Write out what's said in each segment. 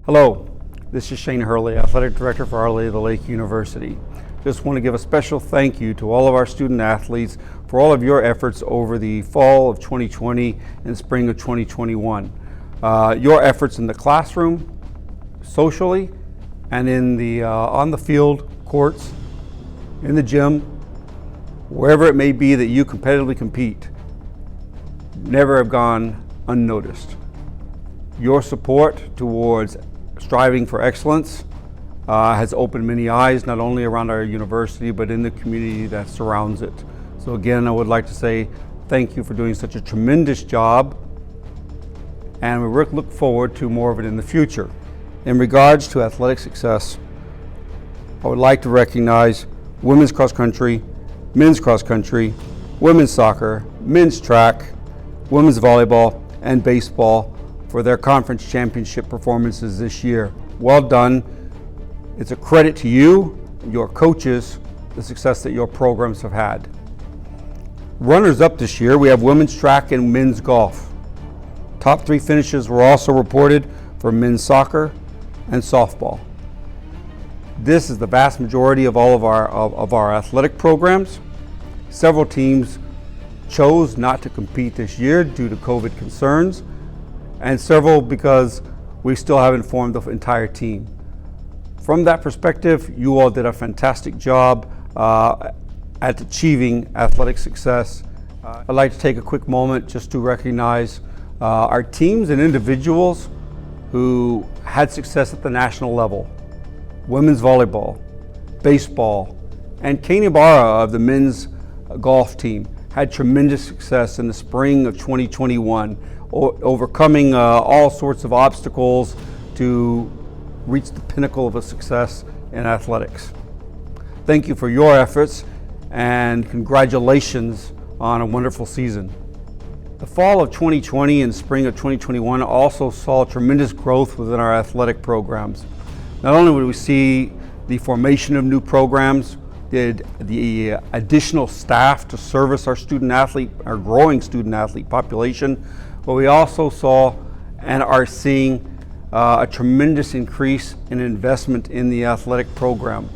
Hello, this is Shane Hurley, Athletic Director for Our Lady of the Lake University. Just want to give a special thank you to all of our student athletes for all of your efforts over the fall of 2020 and spring of 2021. Your efforts in the classroom, socially, and in the on the field, courts, in the gym, wherever it may be that you competitively compete, never have gone unnoticed. Your support towards striving for excellence has opened many eyes, not only around our university, but in the community that surrounds it. So again, I would like to say thank you for doing such a tremendous job, and we look forward to more of it in the future. In regards to athletic success, I would like to recognize women's cross country, men's cross country, women's soccer, men's track, women's volleyball, and baseball for their conference championship performances this year. Well done. It's a credit to you, your coaches, the success that your programs have had. Runners up this year, we have women's track and men's golf. Top 3 finishes were also reported for men's soccer and softball. This is the vast majority of all of our athletic programs. Several teams chose not to compete this year due to COVID concerns, and several because we still haven't formed the entire team. From that perspective, you all did a fantastic job at achieving athletic success. I'd like to take a quick moment just to recognize our teams and individuals who had success at the national level. Women's volleyball, baseball, and Kane Ibarra of the men's golf team had tremendous success in the spring of 2021, overcoming all sorts of obstacles to reach the pinnacle of a success in athletics. Thank you for your efforts, and congratulations on a wonderful season. The fall of 2020 and spring of 2021 also saw tremendous growth within our athletic programs. Not only would we see the formation of new programs, the additional staff to service our growing student athlete population, but we also saw and are seeing a tremendous increase in investment in the athletic program.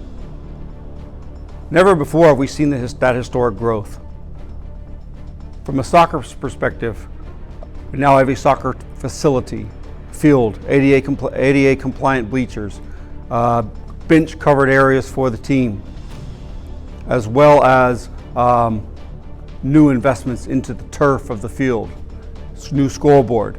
Never before have we seen that historic growth. From a soccer perspective, we now have a soccer facility, field, ADA compliant bleachers, bench covered areas for the team, as well as new investments into the turf of the field, new scoreboard.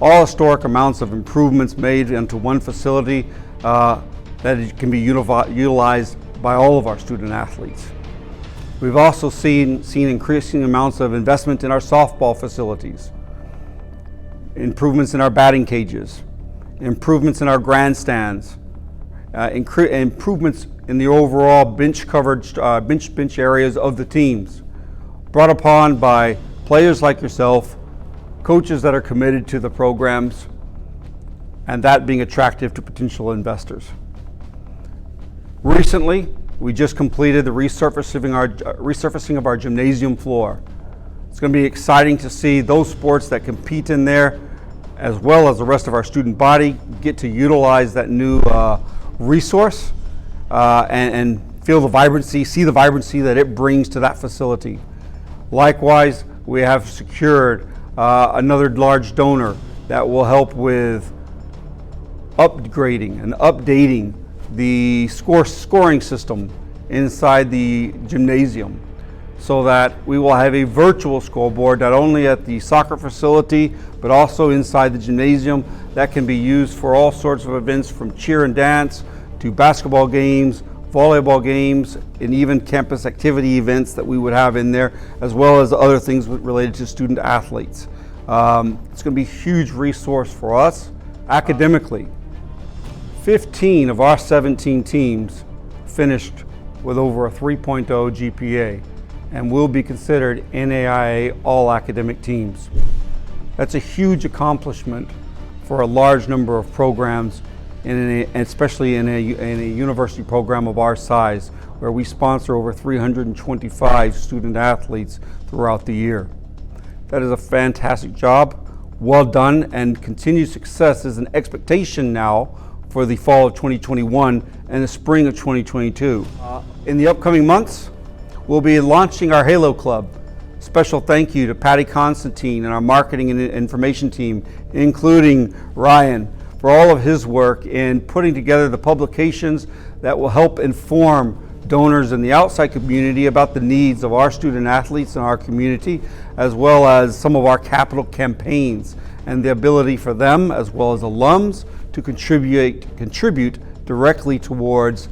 All historic amounts of improvements made into one facility that can be utilized by all of our student athletes. We've also seen increasing amounts of investment in our softball facilities, improvements in our batting cages, improvements in our grandstands, improvements in the overall bench areas of the teams, brought upon by players like yourself, coaches that are committed to the programs, and that being attractive to potential investors. Recently, we just completed the resurfacing of our gymnasium floor. It's going to be exciting to see those sports that compete in there, as well as the rest of our student body, get to utilize that new resource and feel the vibrancy, see the vibrancy that it brings to that facility. Likewise, we have secured another large donor that will help with upgrading and updating the scoring system inside the gymnasium, so that we will have a virtual scoreboard not only at the soccer facility but also inside the gymnasium that can be used for all sorts of events, from cheer and dance to basketball games, volleyball games, and even campus activity events that we would have in there, as well as other things related to student athletes. It's going to be a huge resource for us academically. 15 of our 17 teams finished with over a 3.0 GPA and will be considered NAIA all academic teams. That's a huge accomplishment for a large number of programs, especially in a university program of our size, where we sponsor over 325 student athletes throughout the year. That is a fantastic job. well done, and continued success is an expectation now for the fall of 2021 and the spring of 2022. In the upcoming months, we'll be launching our Halo Club. Special thank you to Patty Constantine and our marketing and information team, including Ryan, for all of his work in putting together the publications that will help inform donors in the outside community about the needs of our student athletes in our community, as well as some of our capital campaigns and the ability for them, as well as alums, to contribute directly towards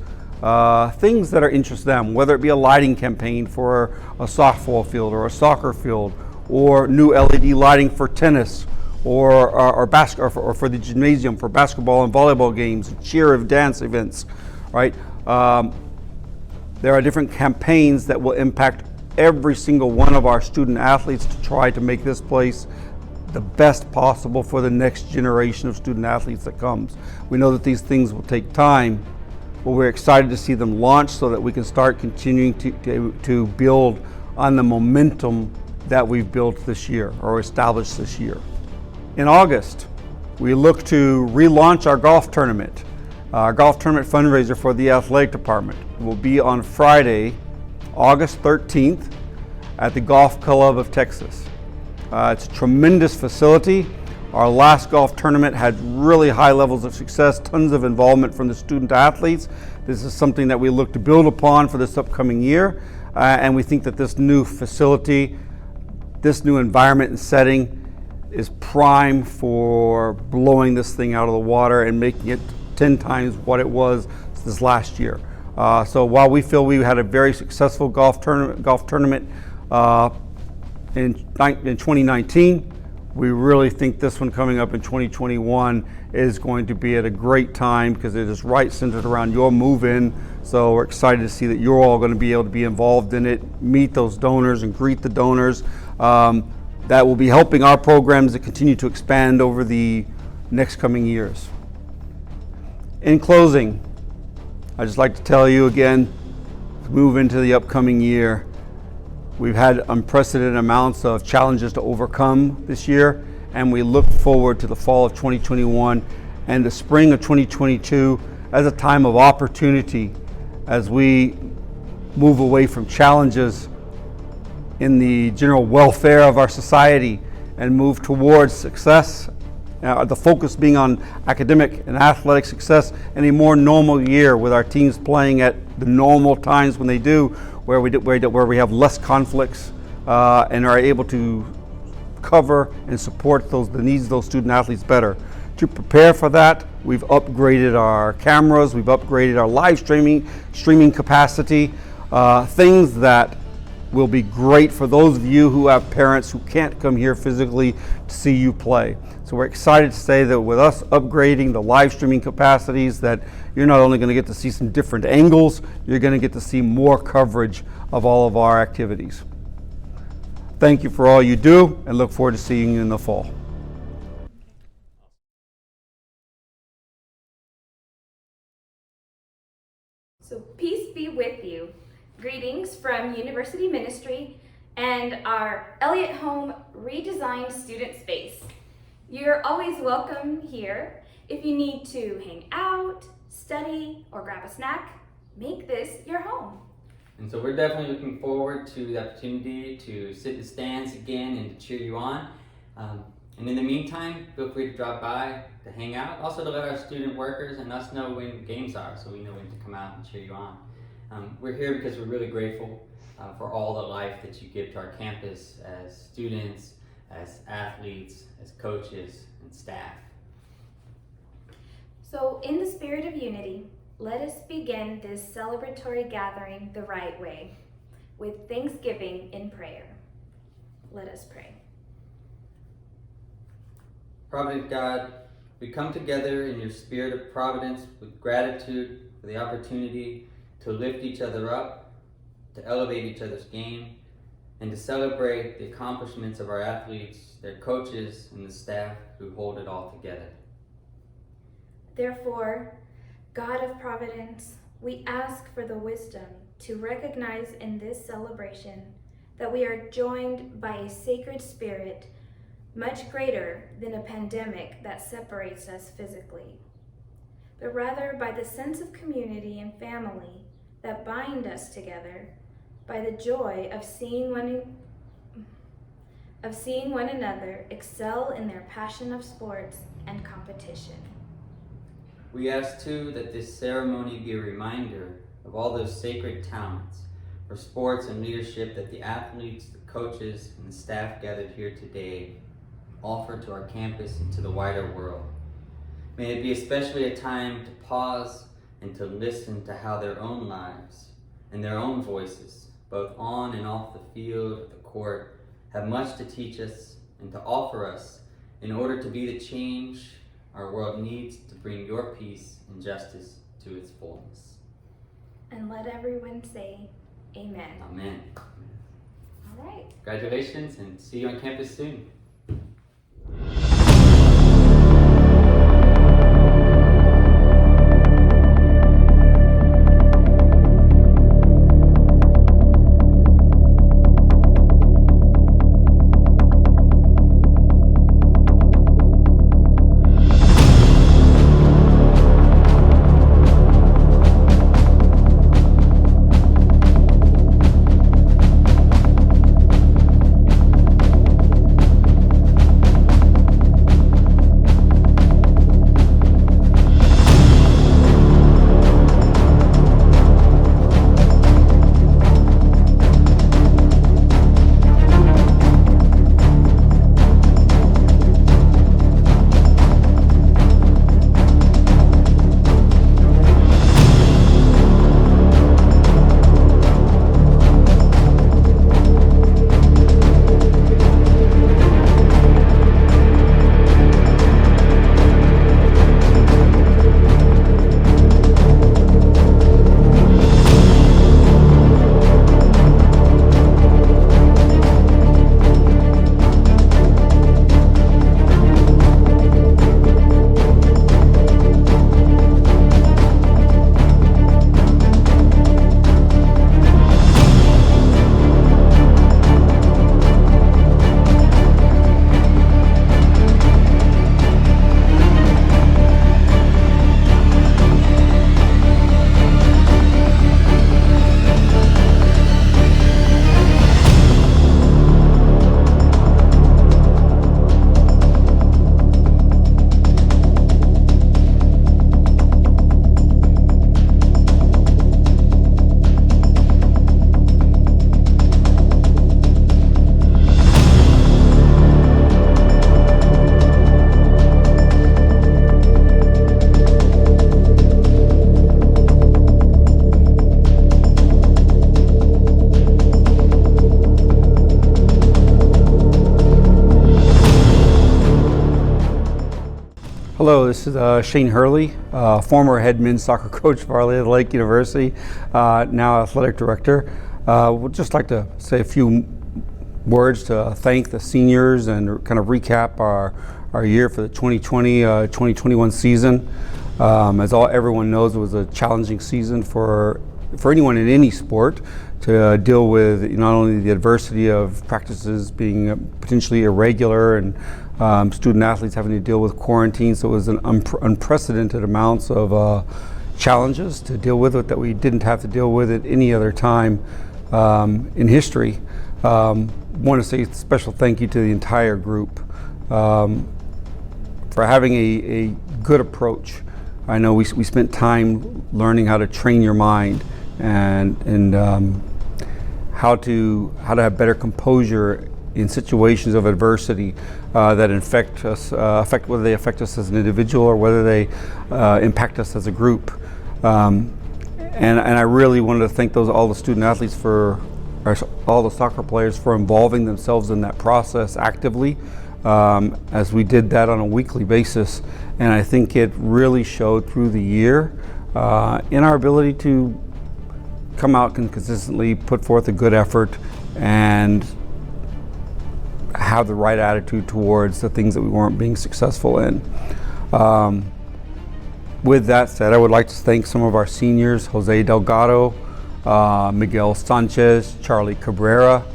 things that are interest them, whether it be a lighting campaign for a softball field or a soccer field, or new LED lighting for tennis, or for the gymnasium for basketball and volleyball games, cheer of dance events, right? There are different campaigns that will impact every single one of our student athletes to try to make this place the best possible for the next generation of student athletes that comes. We know that these things will take time, but we're excited to see them launch so that we can start continuing to build on the momentum that we've built this year or established this year. In August, we look to relaunch our golf tournament. Our golf tournament fundraiser for the athletic department will be on Friday, August 13th at the Golf Club of Texas. It's a tremendous facility. Our last golf tournament had really high levels of success, tons of involvement from the student athletes. This is something that we look to build upon for this upcoming year. And we think that this new facility, this new environment and setting is prime for blowing this thing out of the water and making it 10 times what it was this last year. So while we feel we had a very successful golf tournament in 2019, we really think this one coming up in 2021 is going to be at a great time because it is right centered around your move-in. So we're excited to see that you're all going to be able to be involved in it, meet those donors and greet the donors. That will be helping our programs to continue to expand over the next coming years. In closing, I'd just like to tell you again, move into the upcoming year. We've had unprecedented amounts of challenges to overcome this year, and we look forward to the fall of 2021 and the spring of 2022 as a time of opportunity as we move away from challenges in the general welfare of our society and move towards success. The focus being on academic and athletic success in a more normal year with our teams playing at the normal times when they do, where we have less conflicts and are able to cover and support the needs of those student athletes better. To prepare for that, we've upgraded our cameras, we've upgraded our live streaming capacity, things that will be great for those of you who have parents who can't come here physically to see you play. So we're excited to say that with us upgrading the live streaming capacities, that you're not only going to get to see some different angles, you're going to get to see more coverage of all of our activities. Thank you for all you do, and look forward to seeing you in the fall. So peace be with you. Greetings from University Ministry and our Elliott Home redesigned student space. You're always welcome here. If you need to hang out, study, or grab a snack, make this your home. And so we're definitely looking forward to the opportunity to sit in the stands again and to cheer you on. And in the meantime, feel free to drop by to hang out. Also to let our student workers and us know when games are, so we know when to come out and cheer you on. We're here because we're really grateful for all the life that you give to our campus as students, as athletes, as coaches, and staff. So in the spirit of unity, let us begin this celebratory gathering the right way, with thanksgiving in prayer. Let us pray. Provident God, we come together in your spirit of providence with gratitude for the opportunity to lift each other up, to elevate each other's game, and to celebrate the accomplishments of our athletes, their coaches, and the staff who hold it all together. Therefore, God of providence, we ask for the wisdom to recognize in this celebration that we are joined by a sacred spirit much greater than a pandemic that separates us physically, but rather by the sense of community and family that bind us together, by the joy of seeing one another excel in their passion of sports and competition. We ask too that this ceremony be a reminder of all those sacred talents for sports and leadership that the athletes, the coaches, and the staff gathered here today offer to our campus and to the wider world. May it be especially a time to pause and to listen to how their own lives and their own voices, both on and off the field or the court, have much to teach us and to offer us in order to be the change our world needs to bring your peace and justice to its fullness. And let everyone say, Amen. Amen. All right. Congratulations, and see you on campus soon. Hello, this is Shane Hurley, former head men's soccer coach for Our Lady of the Lake University, now athletic director. Would just like to say a few words to thank the seniors and kind of recap our year for the 2020-2021 season. As everyone knows, it was a challenging season for anyone in any sport to deal with not only the adversity of practices being potentially irregular and student athletes having to deal with quarantine. So it was an unprecedented amounts of challenges to deal with it that we didn't have to deal with at any other time in history. Want to say a special thank you to the entire group for having a good approach. I know we spent time learning how to train your mind and how to have better composure in situations of adversity that affect us, whether they affect us as an individual or whether they impact us as a group. And I really wanted to thank all the student athletes all the soccer players for involving themselves in that process actively, as we did that on a weekly basis. And I think it really showed through the year in our ability to come out and consistently put forth a good effort and have the right attitude towards the things that we weren't being successful in. With that said, I would like to thank some of our seniors: Jose Delgado, Miguel Sanchez, Charlie Cabrera,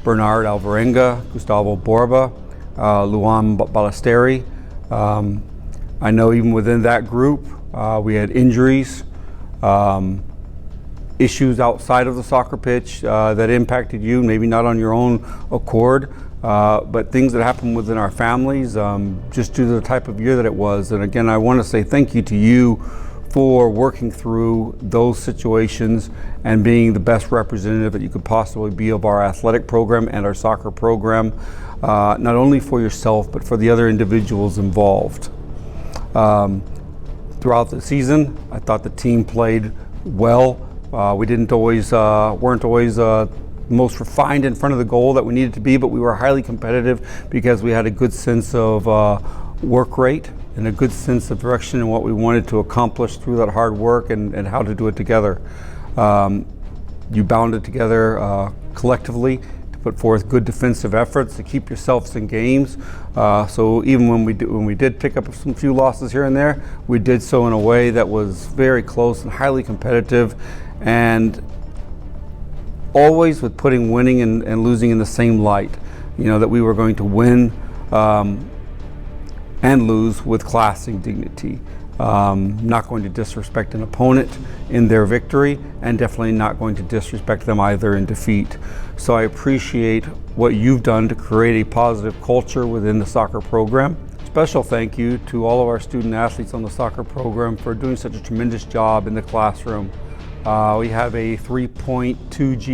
Bernard Alvarenga, Gustavo Borba, Luan Ballesteri. I know even within that group, we had injuries, issues outside of the soccer pitch that impacted you, maybe not on your own accord, but things that happened within our families, just due to the type of year that it was. And again, I want to say thank you to you for working through those situations and being the best representative that you could possibly be of our athletic program and our soccer program, not only for yourself, but for the other individuals involved. Throughout the season, I thought the team played well. We weren't always most refined in front of the goal that we needed to be, but we were highly competitive because we had a good sense of work rate and a good sense of direction and what we wanted to accomplish through that hard work and how to do it together. You bounded together collectively to put forth good defensive efforts to keep yourselves in games. So even when we did pick up some few losses here and there, we did so in a way that was very close and highly competitive, and always with putting winning and losing in the same light. You know, that we were going to win and lose with class and dignity. Not going to disrespect an opponent in their victory, and definitely not going to disrespect them either in defeat. So I appreciate what you've done to create a positive culture within the soccer program. Special thank you to all of our student athletes on the soccer program for doing such a tremendous job in the classroom. We have a 3.2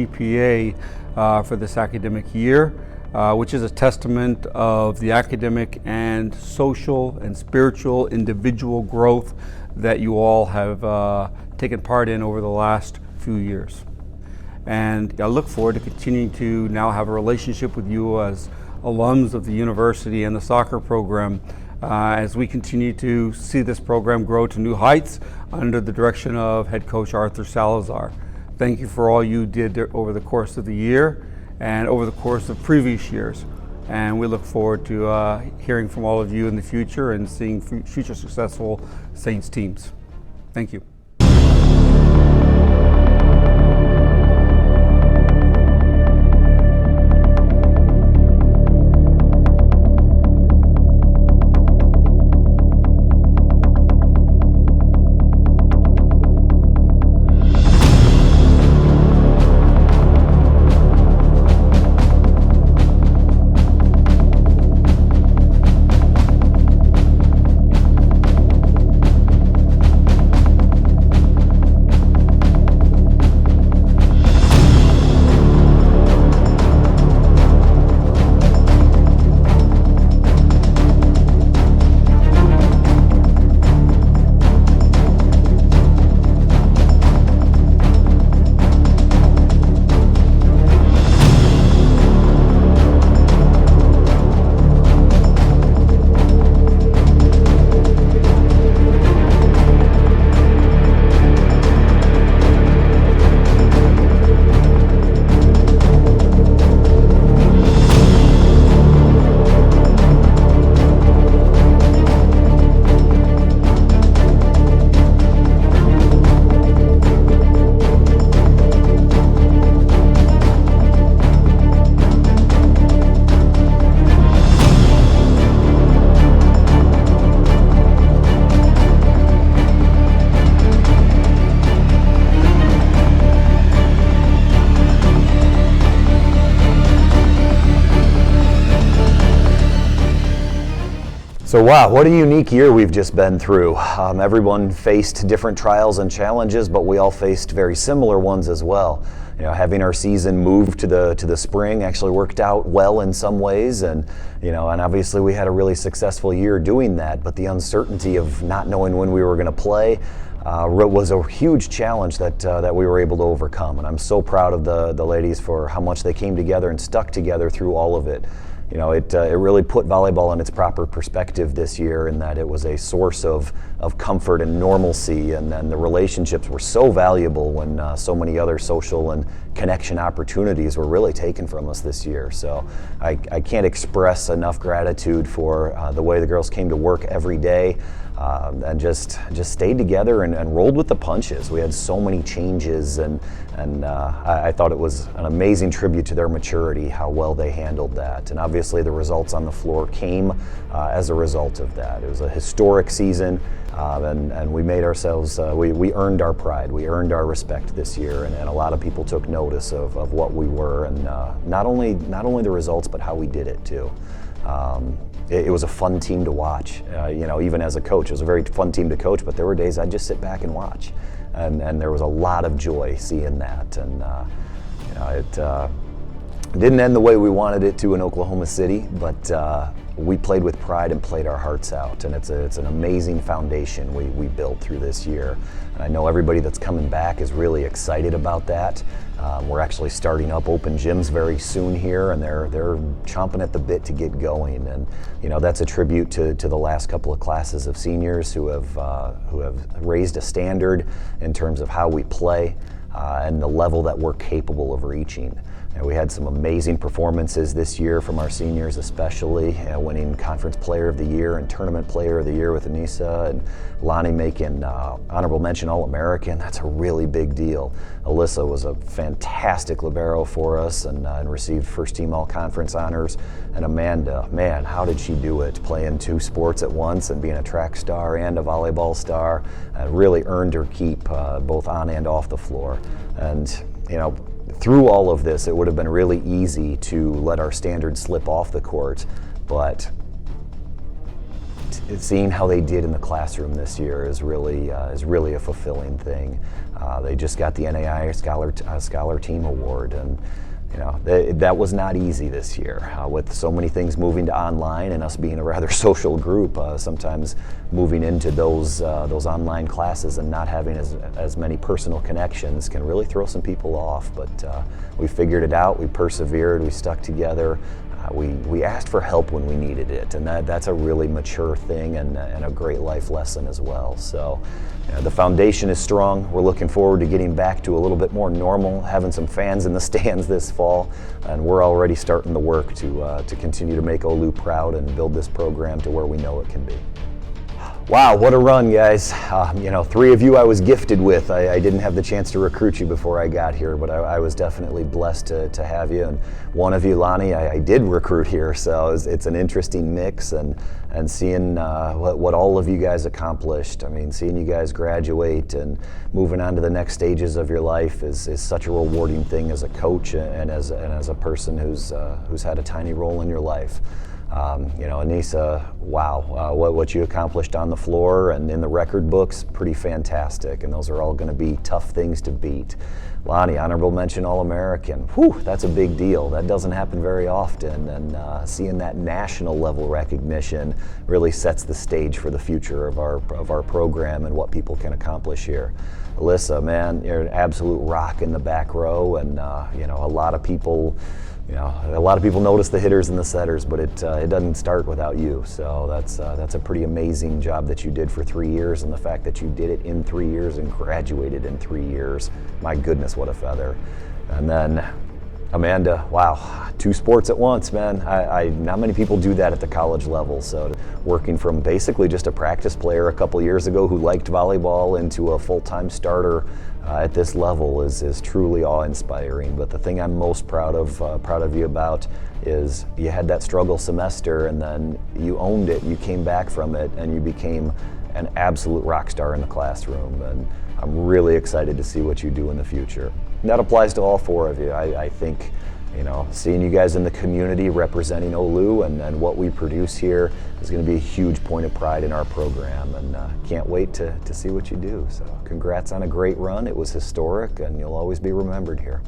GPA for this academic year, which is a testament of the academic and social and spiritual individual growth that you all have taken part in over the last few years. And I look forward to continuing to now have a relationship with you as alums of the university and the soccer program as we continue to see this program grow to new heights under the direction of head coach Arthur Salazar. Thank you for all you did over the course of the year and over the course of previous years. And we look forward to hearing from all of you in the future and seeing future successful Saints teams. Thank you. So wow, what a unique year we've just been through. Everyone faced different trials and challenges, but we all faced very similar ones as well. You know, having our season move to the spring actually worked out well in some ways, and obviously we had a really successful year doing that. But the uncertainty of not knowing when we were going to play was a huge challenge that we were able to overcome. And I'm so proud of the ladies for how much they came together and stuck together through all of it. You know, it really put volleyball in its proper perspective this year, in that it was a source of comfort and normalcy, and then the relationships were so valuable when so many other social and connection opportunities were really taken from us this year. So I can't express enough gratitude for the way the girls came to work every day, and just stayed together and rolled with the punches. We had so many changes, and I thought it was an amazing tribute to their maturity, how well they handled that. And obviously the results on the floor came as a result of that. It was a historic season, and we made ourselves, we earned our pride, we earned our respect this year, and a lot of people took notice of what we were, and not only the results, but how we did it too. It was a fun team to watch, even as a coach. It was a very fun team to coach, but there were days I'd just sit back and watch. And there was a lot of joy seeing that. And it didn't end the way we wanted it to in Oklahoma City, but we played with pride and played our hearts out. And it's an amazing foundation we built through this year. And I know everybody that's coming back is really excited about that. We're actually starting up open gyms very soon here, and they're chomping at the bit to get going. And that's a tribute to the last couple of classes of seniors who have raised a standard in terms of how we play and the level that we're capable of reaching. We had some amazing performances this year from our seniors, especially winning Conference Player of the Year and Tournament Player of the Year with Anissa, and Lonnie making honorable mention All-American. That's a really big deal. Alyssa was a fantastic libero for us and received first team All-Conference honors. And Amanda, man, how did she do it, playing 2 sports at once and being a track star and a volleyball star. Really earned her keep both on and off the floor. And through all of this, it would have been really easy to let our standards slip off the court, but seeing how they did in the classroom this year is really a fulfilling thing. They just got the NAI Scholar Team Award, and that was not easy this year with so many things moving to online and us being a rather social group. Sometimes moving into those online classes and not having as many personal connections can really throw some people off. But we figured it out. We persevered. We stuck together. We asked for help when we needed it, and that's a really mature thing and a great life lesson as well. So the foundation is strong. We're looking forward to getting back to a little bit more normal, having some fans in the stands this fall, and we're already starting the work to continue to make OLLU proud and build this program to where we know it can be. Wow, what a run, guys. 3 of you I was gifted with. I didn't have the chance to recruit you before I got here, but I was definitely blessed to have you. And one of you, Lonnie, I did recruit here, so it's an interesting mix. And seeing what all of you guys accomplished, I mean, seeing you guys graduate and moving on to the next stages of your life is such a rewarding thing as a coach and as a person who's had a tiny role in your life. Anissa, wow, what you accomplished on the floor and in the record books, pretty fantastic, and those are all going to be tough things to beat. Lonnie, honorable mention All-American. Whew, that's a big deal. That doesn't happen very often, and seeing that national level recognition really sets the stage for the future of our program and what people can accomplish here. Alyssa, man, you're an absolute rock in the back row, and a lot of people notice the hitters and the setters, but it doesn't start without you. So that's a pretty amazing job that you did for 3 years, and the fact that you did it in 3 years and graduated in 3 years, my goodness, what a feather. And then Amanda, wow, 2 sports at once, man. Not many people do that at the college level. So working from basically just a practice player a couple years ago who liked volleyball into a full-time starter at this level is truly awe-inspiring. But the thing I'm most proud of you about is you had that struggle semester, and then you owned it. You came back from it, and you became an absolute rock star in the classroom. And I'm really excited to see what you do in the future. And that applies to all 4 of you. I think, seeing you guys in the community representing OLLU and what we produce here is going to be a huge point of pride in our program, and can't wait to see what you do. So congrats on a great run. It was historic, and you'll always be remembered here.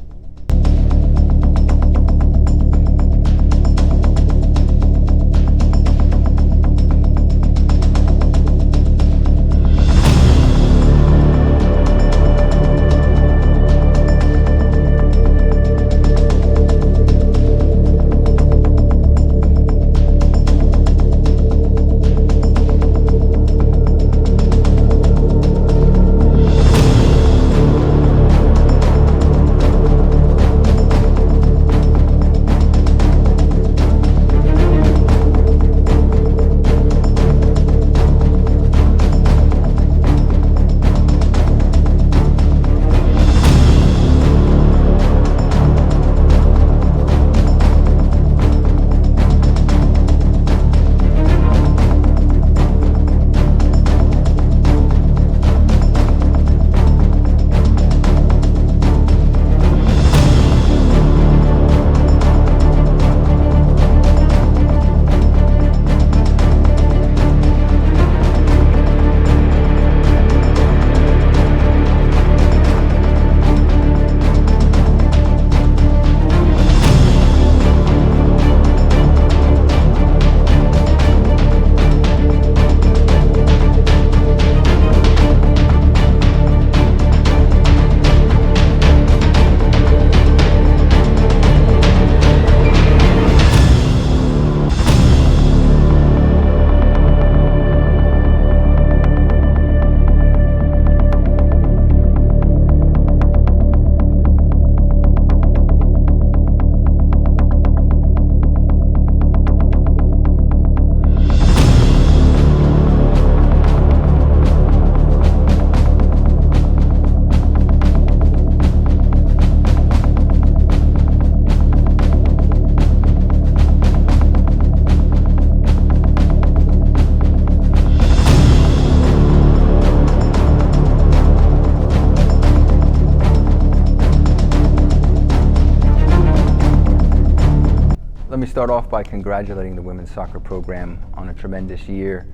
start off by congratulating the women's soccer program on a tremendous year.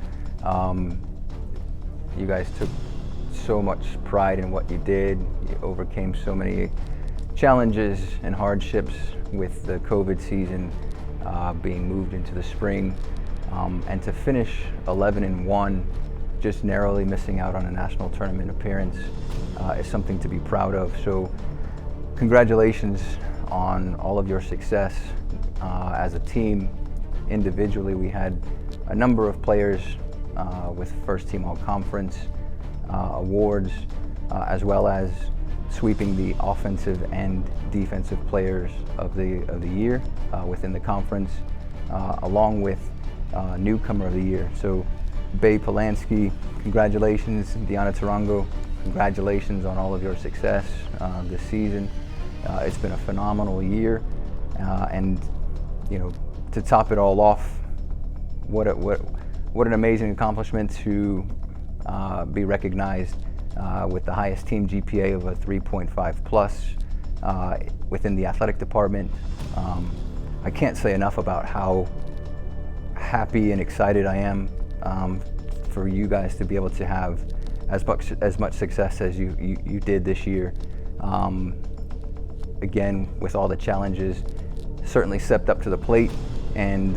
You guys took so much pride in what you did. You overcame so many challenges and hardships with the COVID season being moved into the spring. And to finish 11-1, just narrowly missing out on a national tournament appearance is something to be proud of. So congratulations on all of your success as a team. Individually, we had a number of players with first team all-conference awards, as well as sweeping the offensive and defensive players of the year within the conference, along with newcomer of the year. So Bay Polanski, congratulations. Diana Tarango, congratulations on all of your success this season. It's been a phenomenal year, and you know, to top it all off, what an amazing accomplishment to be recognized with the highest team GPA of a 3.5 plus within the athletic department. I can't say enough about how happy and excited I am for you guys to be able to have as much success as you did this year. Again, with all the challenges, certainly stepped up to the plate and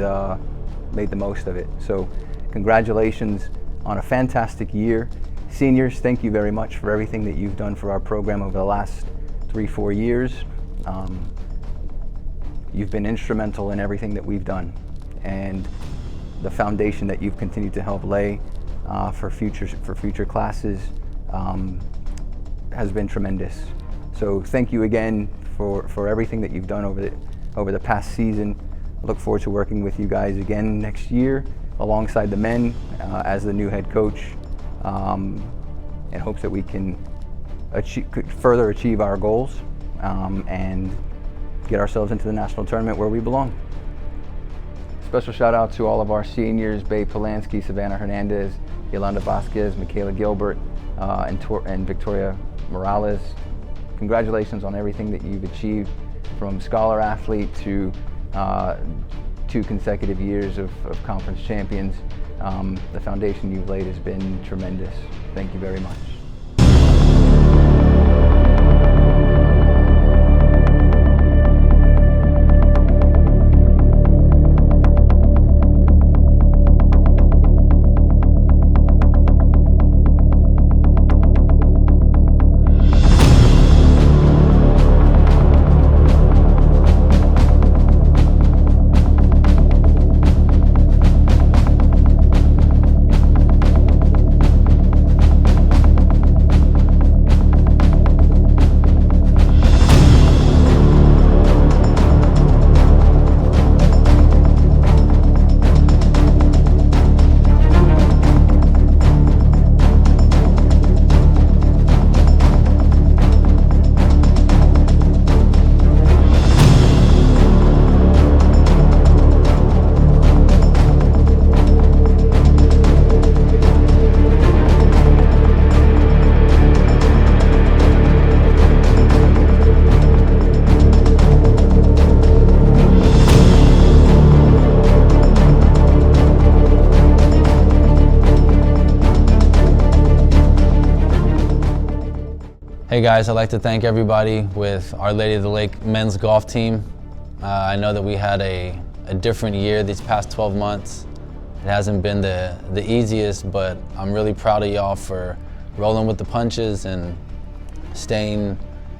made the most of it. So congratulations on a fantastic year. Seniors, thank you very much for everything that you've done for our program over the last 3-4 years. You've been instrumental in everything that we've done, and the foundation that you've continued to help lay for future classes has been tremendous. So thank you again for everything that you've done over the past season. I look forward to working with you guys again next year alongside the men as the new head coach, in hopes that we can further achieve our goals and get ourselves into the national tournament where we belong. Special shout out to all of our seniors: Bay Polanski, Savannah Hernandez, Yolanda Vasquez, Michaela Gilbert, and Victoria Morales. Congratulations on everything that you've achieved, from scholar athlete to 2 consecutive years of conference champions. The foundation you've laid has been tremendous. Thank you very much. Hey guys, I'd like to thank everybody with Our Lady of the Lake men's golf team. I know that we had a different year these past 12 months. It hasn't been the easiest, but I'm really proud of y'all for rolling with the punches and staying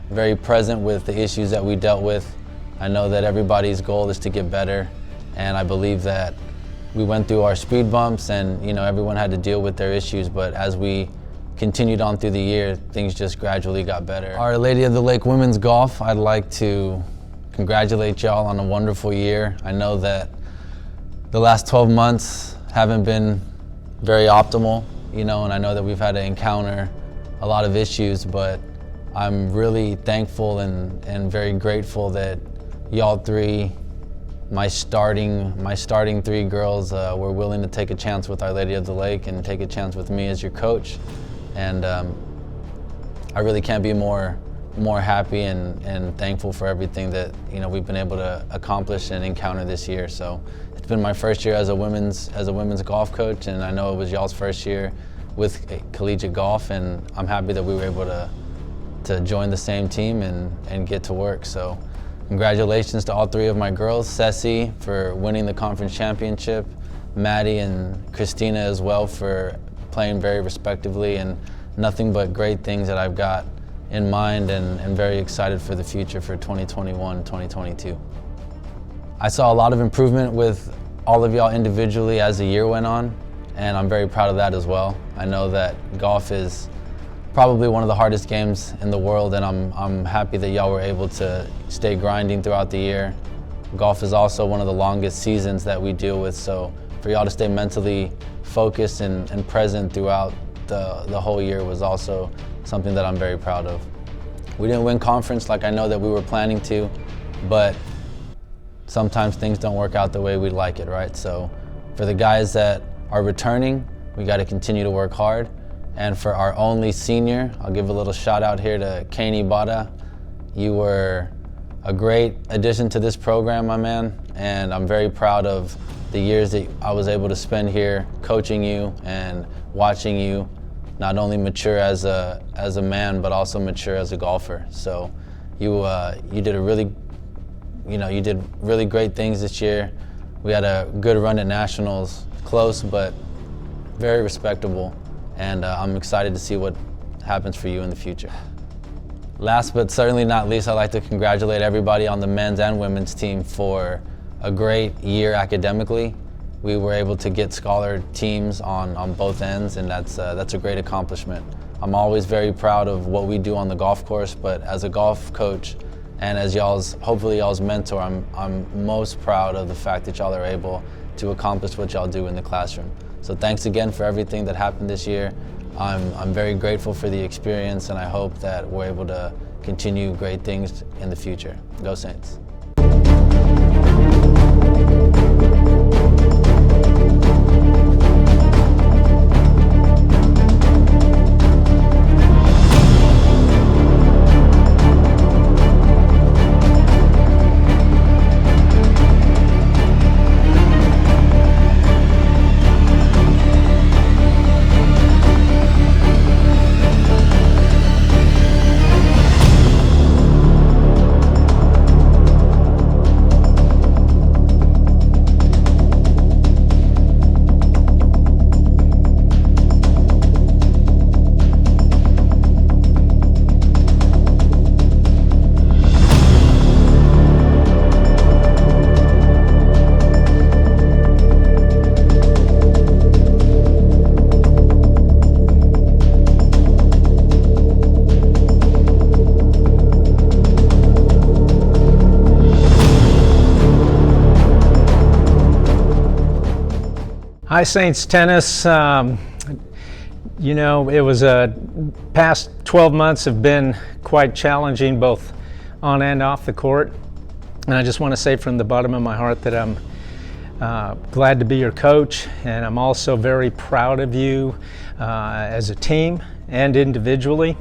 very present with the issues that we dealt with. I know that everybody's goal is to get better, and I believe that we went through our speed bumps and everyone had to deal with their issues, but as we continued on through the year, things just gradually got better. Our Lady of the Lake women's golf, I'd like to congratulate y'all on a wonderful year. I know that the last 12 months haven't been very optimal, and I know that we've had to encounter a lot of issues, but I'm really thankful and very grateful that y'all three, my starting 3 girls, were willing to take a chance with Our Lady of the Lake and take a chance with me as your coach. And I really can't be more more happy and thankful for everything that we've been able to accomplish and encounter this year. So it's been my first year as a women's golf coach, and I know it was y'all's first year with collegiate golf, and I'm happy that we were able to join the same team and get to work. So congratulations to all three of my girls, Ceci for winning the conference championship, Maddie and Christina as well for playing very respectively, and nothing but great things that I've got in mind and very excited for the future for 2021, 2022. I saw a lot of improvement with all of y'all individually as the year went on, and I'm very proud of that as well. I know that golf is probably one of the hardest games in the world, and I'm happy that y'all were able to stay grinding throughout the year. Golf is also one of the longest seasons that we deal with, so for y'all to stay mentally focused and present throughout the whole year was also something that I'm very proud of. We didn't win conference like I know that we were planning to, but sometimes things don't work out the way we'd like it, right? So for the guys that are returning, we got to continue to work hard. And for our only senior, I'll give a little shout out here to Kane Bada. You were a great addition to this program, my man, and I'm very proud of the years that I was able to spend here coaching you and watching you not only mature as a man, but also mature as a golfer. So you did you did really great things this year. We had a good run at nationals, close but very respectable, and I'm excited to see what happens for you in the future. Last but certainly not least, I'd like to congratulate everybody on the men's and women's team for a great year academically. We were able to get scholar teams on both ends, and that's a great accomplishment. I'm always very proud of what we do on the golf course, but as a golf coach and as hopefully y'all's mentor, I'm most proud of the fact that y'all are able to accomplish what y'all do in the classroom. So thanks again for everything that happened this year. I'm very grateful for the experience, and I hope that we're able to continue great things in the future. Go Saints. Hi Saints Tennis. You know, it was past 12 months have been quite challenging both on and off the court. And I just want to say from the bottom of my heart that I'm glad to be your coach, and I'm also very proud of you as a team and individually.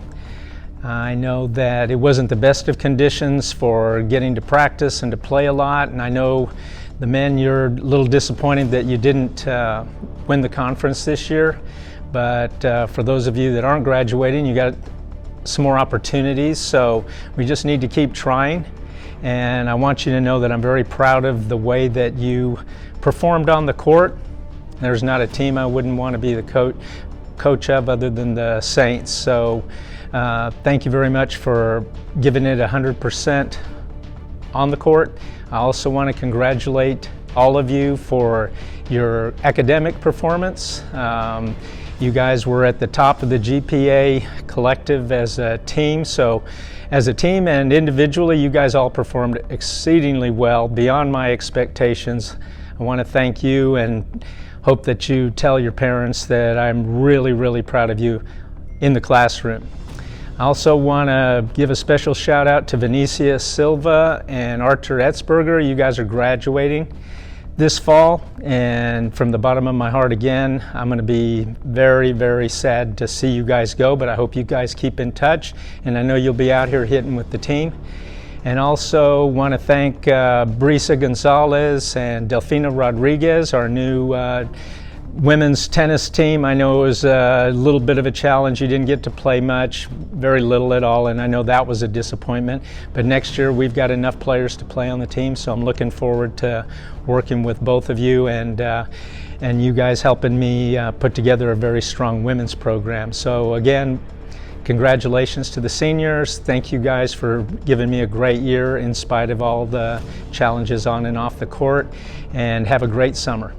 I know that it wasn't the best of conditions for getting to practice and to play a lot, and I know the men, you're a little disappointed that you didn't win the conference this year, but for those of you that aren't graduating, you got some more opportunities, so we just need to keep trying. And I want you to know that I'm very proud of the way that you performed on the court. There's not a team I wouldn't want to be the coach of other than the Saints. So thank you very much for giving it 100% on the court. I also want to congratulate all of you for your academic performance. You guys were at the top of the GPA collective as a team, so as a team and individually, you guys all performed exceedingly well, beyond my expectations. I want to thank you and hope that you tell your parents that I'm really, really proud of you in the classroom. I also want to give a special shout out to Venetia Silva and Arthur Etzberger. You guys are graduating this fall, and from the bottom of my heart again, I'm going to be very, very sad to see you guys go, but I hope you guys keep in touch, and I know you'll be out here hitting with the team. And also want to thank Brisa Gonzalez and Delfina Rodriguez, our new women's tennis team. I know it was a little bit of a challenge. You didn't get to play much, very little at all, and I know that was a disappointment. But next year we've got enough players to play on the team, so I'm looking forward to working with both of you and you guys helping me put together a very strong women's program. So again, congratulations to the seniors. Thank you guys for giving me a great year in spite of all the challenges on and off the court, and have a great summer.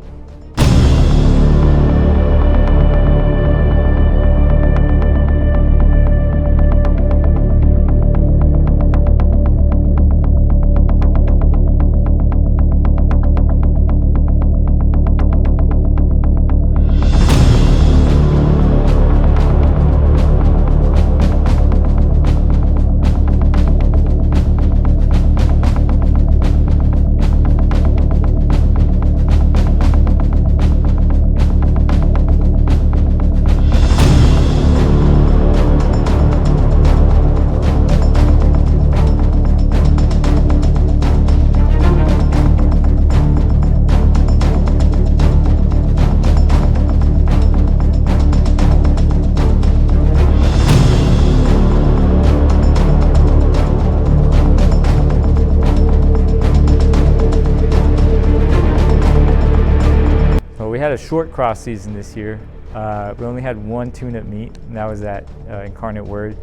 We had a short cross season this year. We only had one tune-up meet, and that was at Incarnate Word.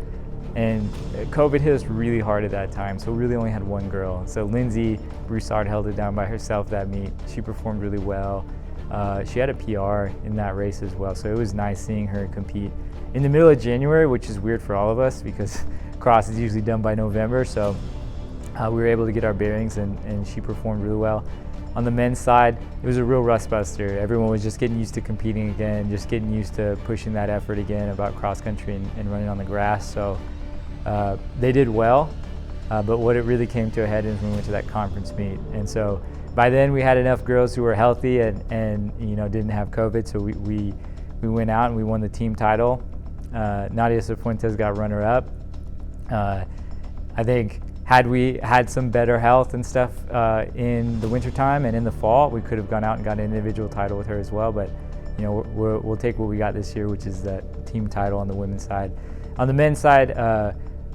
And COVID hit us really hard at that time, so we really only had one girl. So Lindsay Broussard held it down by herself that meet. She performed really well. She had a PR in that race as well, so it was nice seeing her compete in the middle of January, which is weird for all of us because cross is usually done by November. So we were able to get our bearings, and she performed really well. On the men's side, it was a real rust buster. Everyone was just getting used to competing again, just getting used to pushing that effort again about cross country and running on the grass. So they did well, but what it really came to a head is when we went to that conference meet. And so by then we had enough girls who were healthy and you know, didn't have COVID, so we went out and we won the team title. Nadia Cifuentes got runner-up. I think had we had some better health and stuff in the wintertime and in the fall, we could have gone out and got an individual title with her as well. But you know, we'll take what we got this year, which is that team title on the women's side. On the men's side,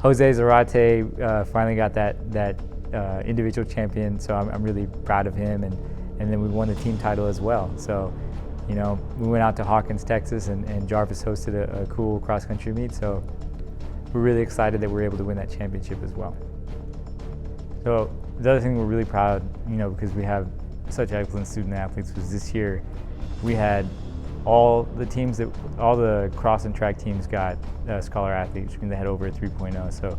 Jose Zarate finally got that individual champion, so I'm really proud of him. And then we won the team title as well. So, you know, we went out to Hawkins, Texas, and Jarvis hosted a cool cross-country meet. So we're really excited that we're able to win that championship as well. So the other thing we're really proud, you know, because we have such excellent student athletes, was this year we had all the cross and track teams got scholar athletes, which means they had over a 3.0. So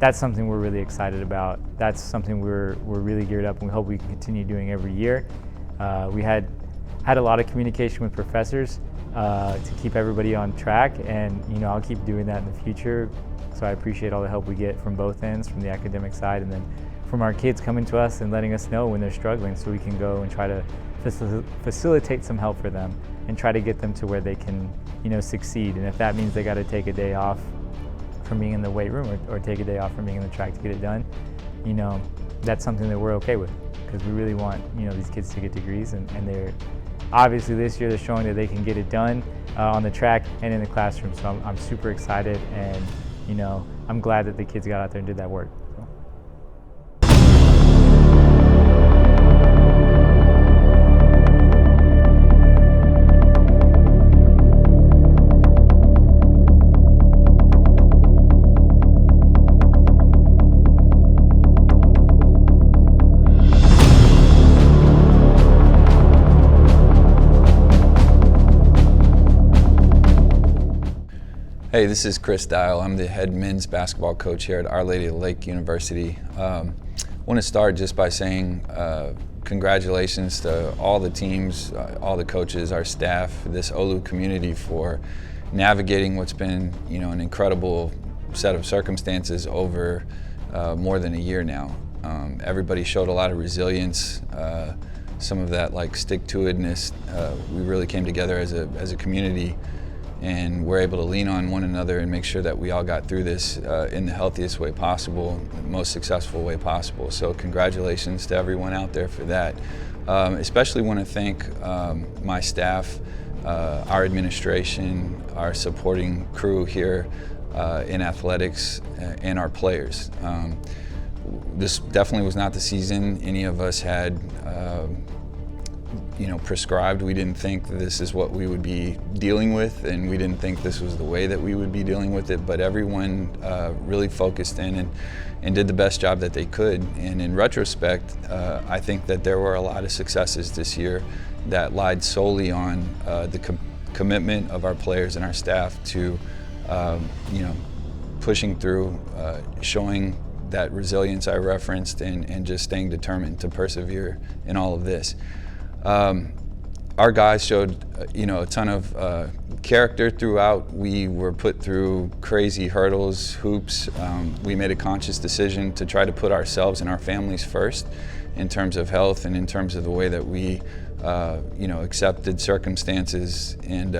that's something we're really excited about. That's something we're really geared up, and we hope we can continue doing every year. We had a lot of communication with professors to keep everybody on track, and you know, I'll keep doing that in the future. So I appreciate all the help we get from both ends, from the academic side and then from our kids coming to us and letting us know when they're struggling, so we can go and try to facilitate some help for them and try to get them to where they can, you know, succeed. And if that means they got to take a day off from being in the weight room or take a day off from being in the track to get it done, you know, that's something that we're okay with, because we really want, you know, these kids to get degrees, and they're obviously this year they're showing that they can get it done on the track and in the classroom. So I'm super excited, and you know, I'm glad that the kids got out there and did that work. Hey, this is Chris Dial. I'm the head men's basketball coach here at Our Lady of the Lake University. I want to start just by saying congratulations to all the teams, all the coaches, our staff, this OLLU community for navigating what's been, you know, an incredible set of circumstances over more than a year now. Everybody showed a lot of resilience, some of that like stick-to-itness. We really came together as a community, and we're able to lean on one another and make sure that we all got through this in the healthiest way possible, most successful way possible. So congratulations to everyone out there for that. Especially want to thank my staff, our administration, our supporting crew here in athletics, and our players. This definitely was not the season any of us had prescribed. We didn't think that this is what we would be dealing with, and we didn't think this was the way that we would be dealing with it, but everyone really focused in and did the best job that they could. And in retrospect, I think that there were a lot of successes this year that lied solely on the commitment of our players and our staff to pushing through, showing that resilience I referenced, and just staying determined to persevere in all of this. Our guys showed, a ton of character throughout. We were put through crazy hurdles, hoops. We made a conscious decision to try to put ourselves and our families first in terms of health and in terms of the way that we, accepted circumstances. And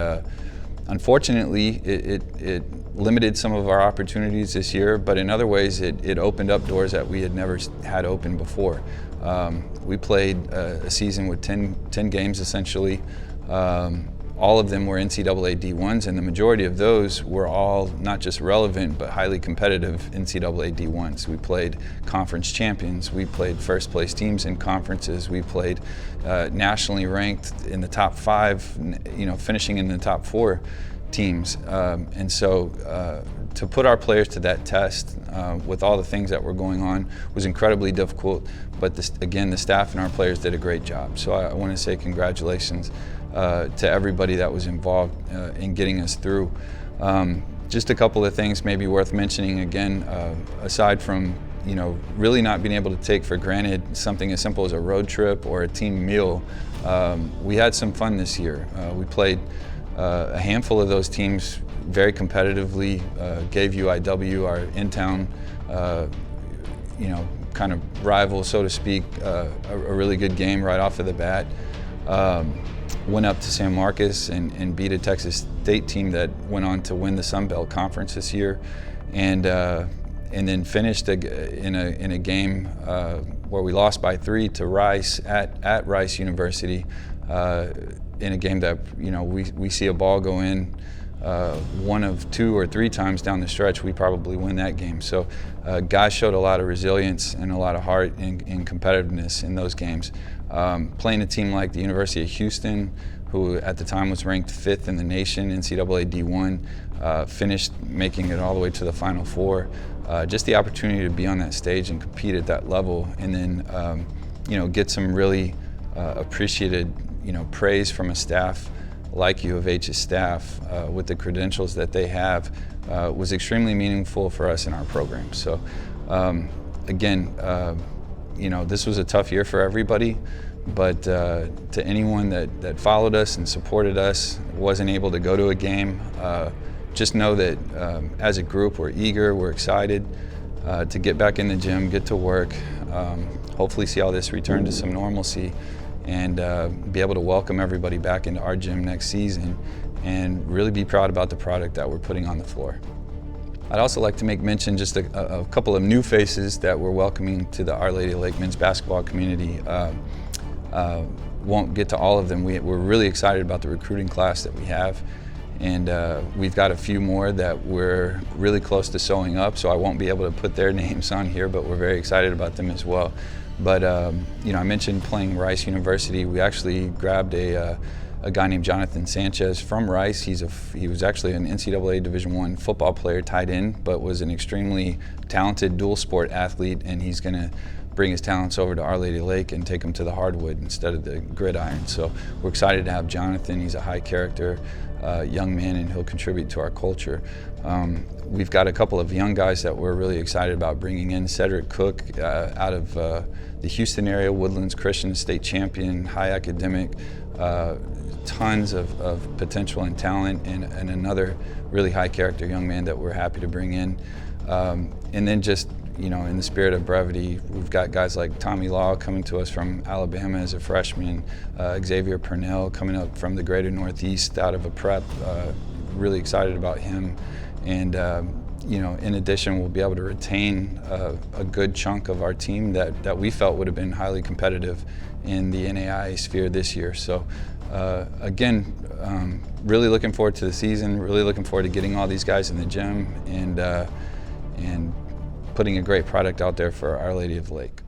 unfortunately, it limited some of our opportunities this year, but in other ways, it opened up doors that we had never had open before. We played a season with 10 games essentially. All of them were NCAA D1s, and the majority of those were all not just relevant, but highly competitive NCAA D1s. We played conference champions. We played first place teams in conferences. We played nationally ranked in the top 5, finishing in the top 4 teams. And so to put our players to that test with all the things that were going on was incredibly difficult. But again, the staff and our players did a great job. So I want to say congratulations to everybody that was involved in getting us through. Just a couple of things maybe worth mentioning again, aside from really not being able to take for granted something as simple as a road trip or a team meal. We had some fun this year. We played a handful of those teams very competitively, gave UIW, our in-town, kind of rival, so to speak, a really good game right off of the bat. Went up to San Marcos and beat a Texas State team that went on to win the Sun Belt Conference this year, and then finished in a game where we lost by 3 to Rice at Rice University. In a game that we see a ball go in one of 2 or 3 times down the stretch, we probably win that game. So guys showed a lot of resilience and a lot of heart and competitiveness in those games. Playing a team like the University of Houston, who at the time was ranked 5th in the nation, NCAA D1, finished making it all the way to the Final Four. Just the opportunity to be on that stage and compete at that level, and then get some really appreciated praise from a staff like U of H's staff with the credentials that they have was extremely meaningful for us in our program. So again, this was a tough year for everybody, but to anyone that followed us and supported us, wasn't able to go to a game, just know that as a group we're eager, we're excited to get back in the gym, get to work, hopefully see all this return to some normalcy, and be able to welcome everybody back into our gym next season and really be proud about the product that we're putting on the floor. I'd also like to make mention just a couple of new faces that we're welcoming to the Our Lady of Lake men's basketball community. Won't get to all of them. We're really excited about the recruiting class that we have, and we've got a few more that we're really close to sewing up, so I won't be able to put their names on here, but we're very excited about them as well. But I mentioned playing Rice University. We actually grabbed a guy named Jonathan Sanchez from Rice. He was actually an NCAA Division I football player, tight end, but was an extremely talented dual sport athlete, and he's going to bring his talents over to Our Lady Lake and take them to the hardwood instead of the gridiron. So we're excited to have Jonathan. He's a high character young man, and he'll contribute to our culture. We've got a couple of young guys that we're really excited about bringing in. Cedric Cook out of the Houston area, Woodlands Christian state champion, high academic, tons of potential and talent, and another really high character young man that we're happy to bring in. And then just you know, in the spirit of brevity, we've got guys like Tommy Law coming to us from Alabama as a freshman, Xavier Purnell coming up from the greater Northeast out of a prep. Really excited about him. And you know, in addition, we'll be able to retain a good chunk of our team that we felt would have been highly competitive in the NAIA sphere this year. So again, really looking forward to the season, really looking forward to getting all these guys in the gym and putting a great product out there for Our Lady of the Lake.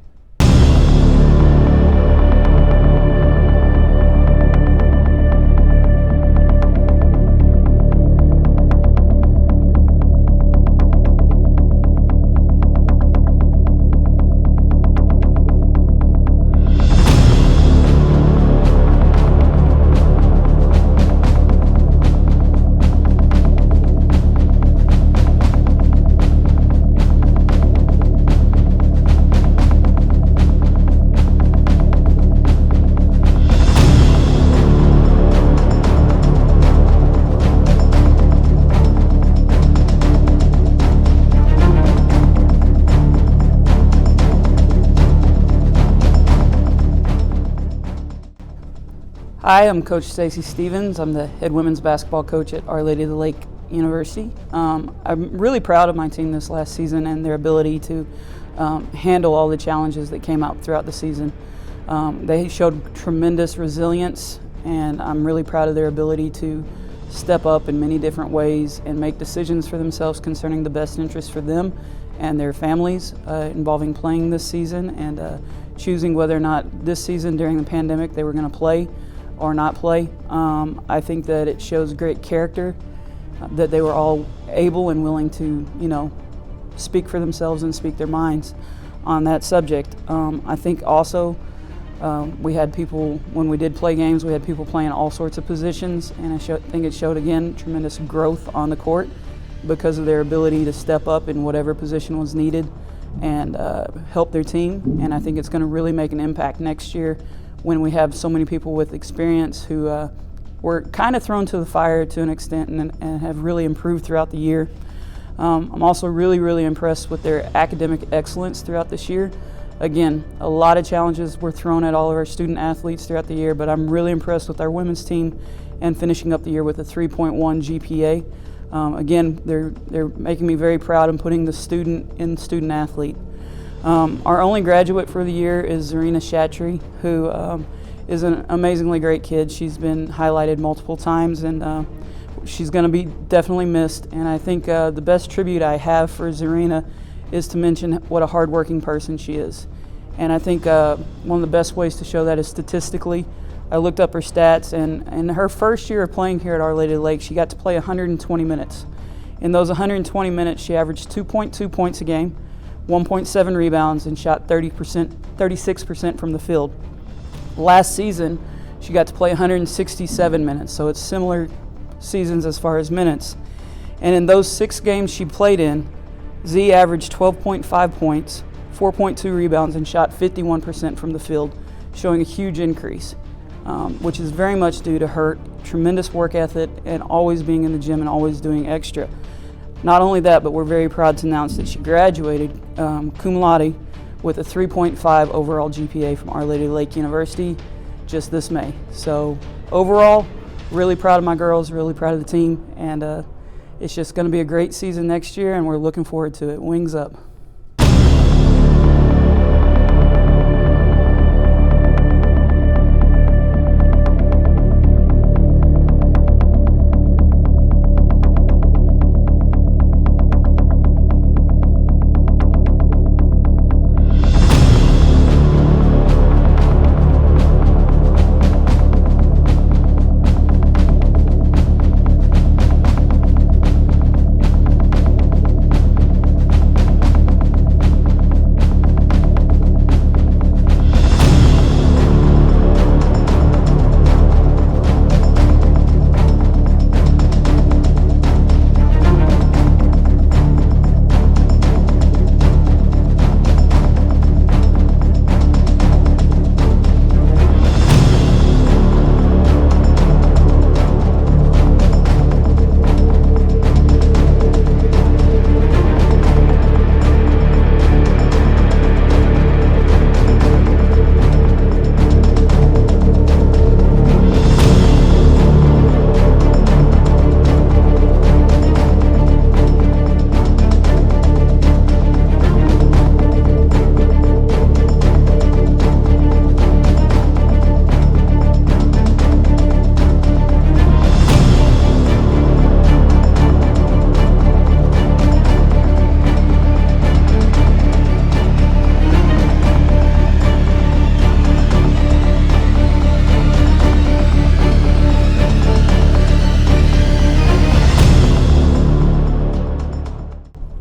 Hi, I'm Coach Stacey Stevens. I'm the head women's basketball coach at Our Lady of the Lake University. I'm really proud of my team this last season and their ability to handle all the challenges that came out throughout the season. They showed tremendous resilience, and I'm really proud of their ability to step up in many different ways and make decisions for themselves concerning the best interest for them and their families involving playing this season and choosing whether or not this season during the pandemic they were going to play or not play. I think that it shows great character, that they were all able and willing to, you know, speak for themselves and speak their minds on that subject. I think also we had people, when we did play games, we had people playing all sorts of positions, and I think it showed again tremendous growth on the court because of their ability to step up in whatever position was needed and help their team. And I think it's going to really make an impact next year when we have so many people with experience who were kind of thrown to the fire to an extent and have really improved throughout the year. I'm also really impressed with their academic excellence throughout this year. Again, a lot of challenges were thrown at all of our student athletes throughout the year, but I'm really impressed with our women's team and finishing up the year with a 3.1 GPA. Again, they're making me very proud and putting the student in student athlete. Our only graduate for the year is Zarina Shatry, who is an amazingly great kid. She's been highlighted multiple times, and she's going to be definitely missed. And I think the best tribute I have for Zarina is to mention what a hardworking person she is. And I think one of the best ways to show that is statistically. I looked up her stats, and in her first year of playing here at Our Lady of the Lake, she got to play 120 minutes. In those 120 minutes, she averaged 2.2 points a game, 1.7 rebounds, and shot 36% from the field. Last season, she got to play 167 minutes, so it's similar seasons as far as minutes. And in those 6 games she played in, Z averaged 12.5 points, 4.2 rebounds, and shot 51% from the field, showing a huge increase, which is very much due to her tremendous work ethic and always being in the gym and always doing extra. Not only that, but we're very proud to announce that she graduated cum laude with a 3.5 overall GPA from Our Lady of the Lake University just this May. So overall, really proud of my girls, really proud of the team, and it's just going to be a great season next year, and we're looking forward to it. Wings up.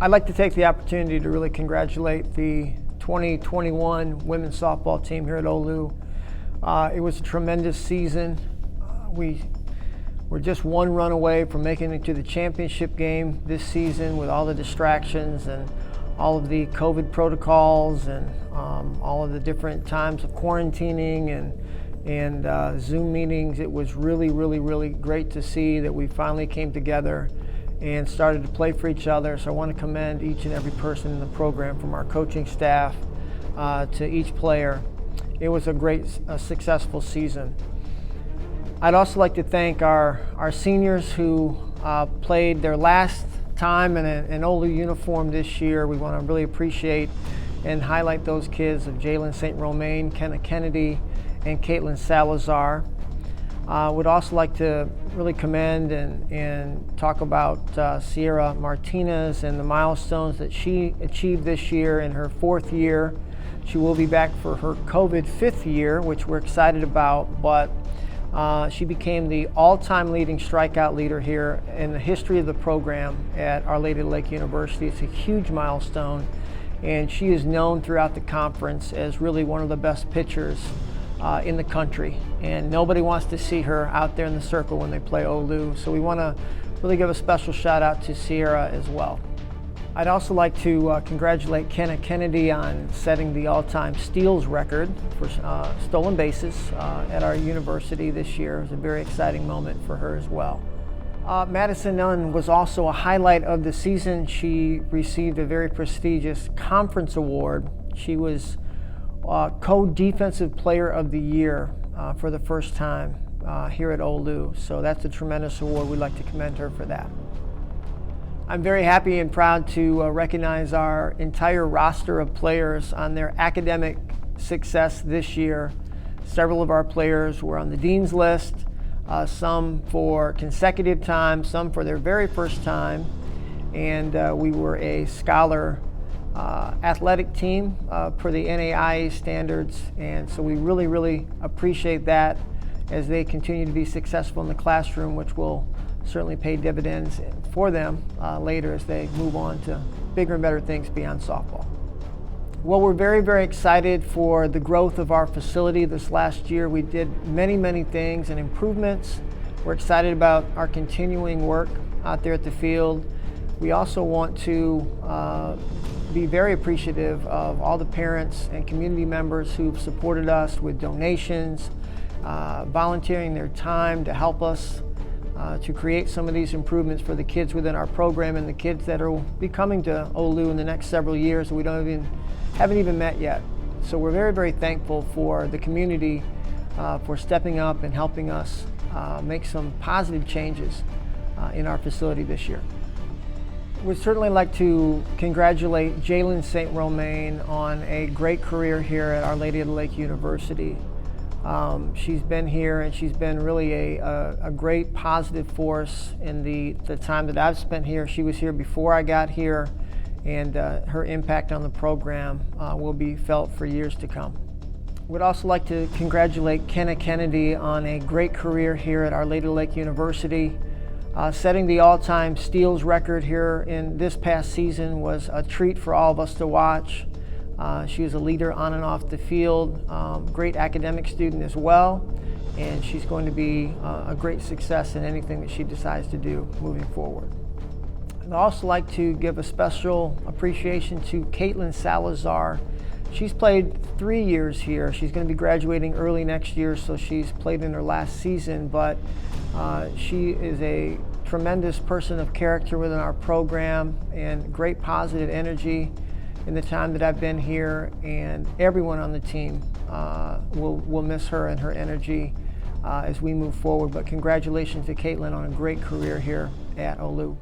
I'd like to take the opportunity to really congratulate the 2021 women's softball team here at OLLU. It was a tremendous season. We were just one run away from making it to the championship game this season with all the distractions and all of the COVID protocols and all of the different times of quarantining and Zoom meetings. It was really, really, really great to see that we finally came together and started to play for each other. So I want to commend each and every person in the program, from our coaching staff to each player. It was a great, successful season. I'd also like to thank our seniors who played their last time in an OLLU uniform this year. We want to really appreciate and highlight those kids of Jalen St. Romain, Kenna Kennedy, and Caitlin Salazar. Would also like to really commend and talk about Sierra Martinez and the milestones that she achieved this year in her 4th year. She will be back for her COVID 5th year, which we're excited about, but she became the all-time leading strikeout leader here in the history of the program at Our Lady of the Lake University. It's a huge milestone, and she is known throughout the conference as really one of the best pitchers in the country, and nobody wants to see her out there in the circle when they play OLLU. So we want to really give a special shout out to Sierra as well. I'd also like to congratulate Kenna Kennedy on setting the all-time steals record for stolen bases at our university this year. It was a very exciting moment for her as well. Madison Nunn was also a highlight of the season. She received a very prestigious conference award. She was co-defensive player of the year for the first time here at OLLU. So that's a tremendous award. We'd like to commend her for that. I'm very happy and proud to recognize our entire roster of players on their academic success this year. Several of our players were on the Dean's List, some for consecutive time, some for their very first time, and we were a scholar athletic team per the NAIA standards, and so we really, really appreciate that as they continue to be successful in the classroom, which will certainly pay dividends for them later as they move on to bigger and better things beyond softball. Well, we're very, very excited for the growth of our facility this last year. We did many, many things and improvements. We're excited about our continuing work out there at the field. We also want to be very appreciative of all the parents and community members who've supported us with donations, volunteering their time to help us to create some of these improvements for the kids within our program and the kids that will be coming to OLLU in the next several years that we haven't even met yet. So we're very, very thankful for the community for stepping up and helping us make some positive changes in our facility this year. We'd certainly like to congratulate Jalen St. Romain on a great career here at Our Lady of the Lake University. She's been here and she's been really a great positive force in the time that I've spent here. She was here before I got here, and her impact on the program will be felt for years to come. We'd also like to congratulate Kenna Kennedy on a great career here at Our Lady of the Lake University. Setting the all-time steals record here in this past season was a treat for all of us to watch. She is a leader on and off the field, great academic student as well, and she's going to be a great success in anything that she decides to do moving forward. I'd also like to give a special appreciation to Caitlin Salazar. She's played 3 years here. She's going to be graduating early next year, so she's played in her last season, but she is a tremendous person of character within our program and great positive energy in the time that I've been here, and everyone on the team will miss her and her energy as we move forward. But congratulations to Caitlin on a great career here at OLLU.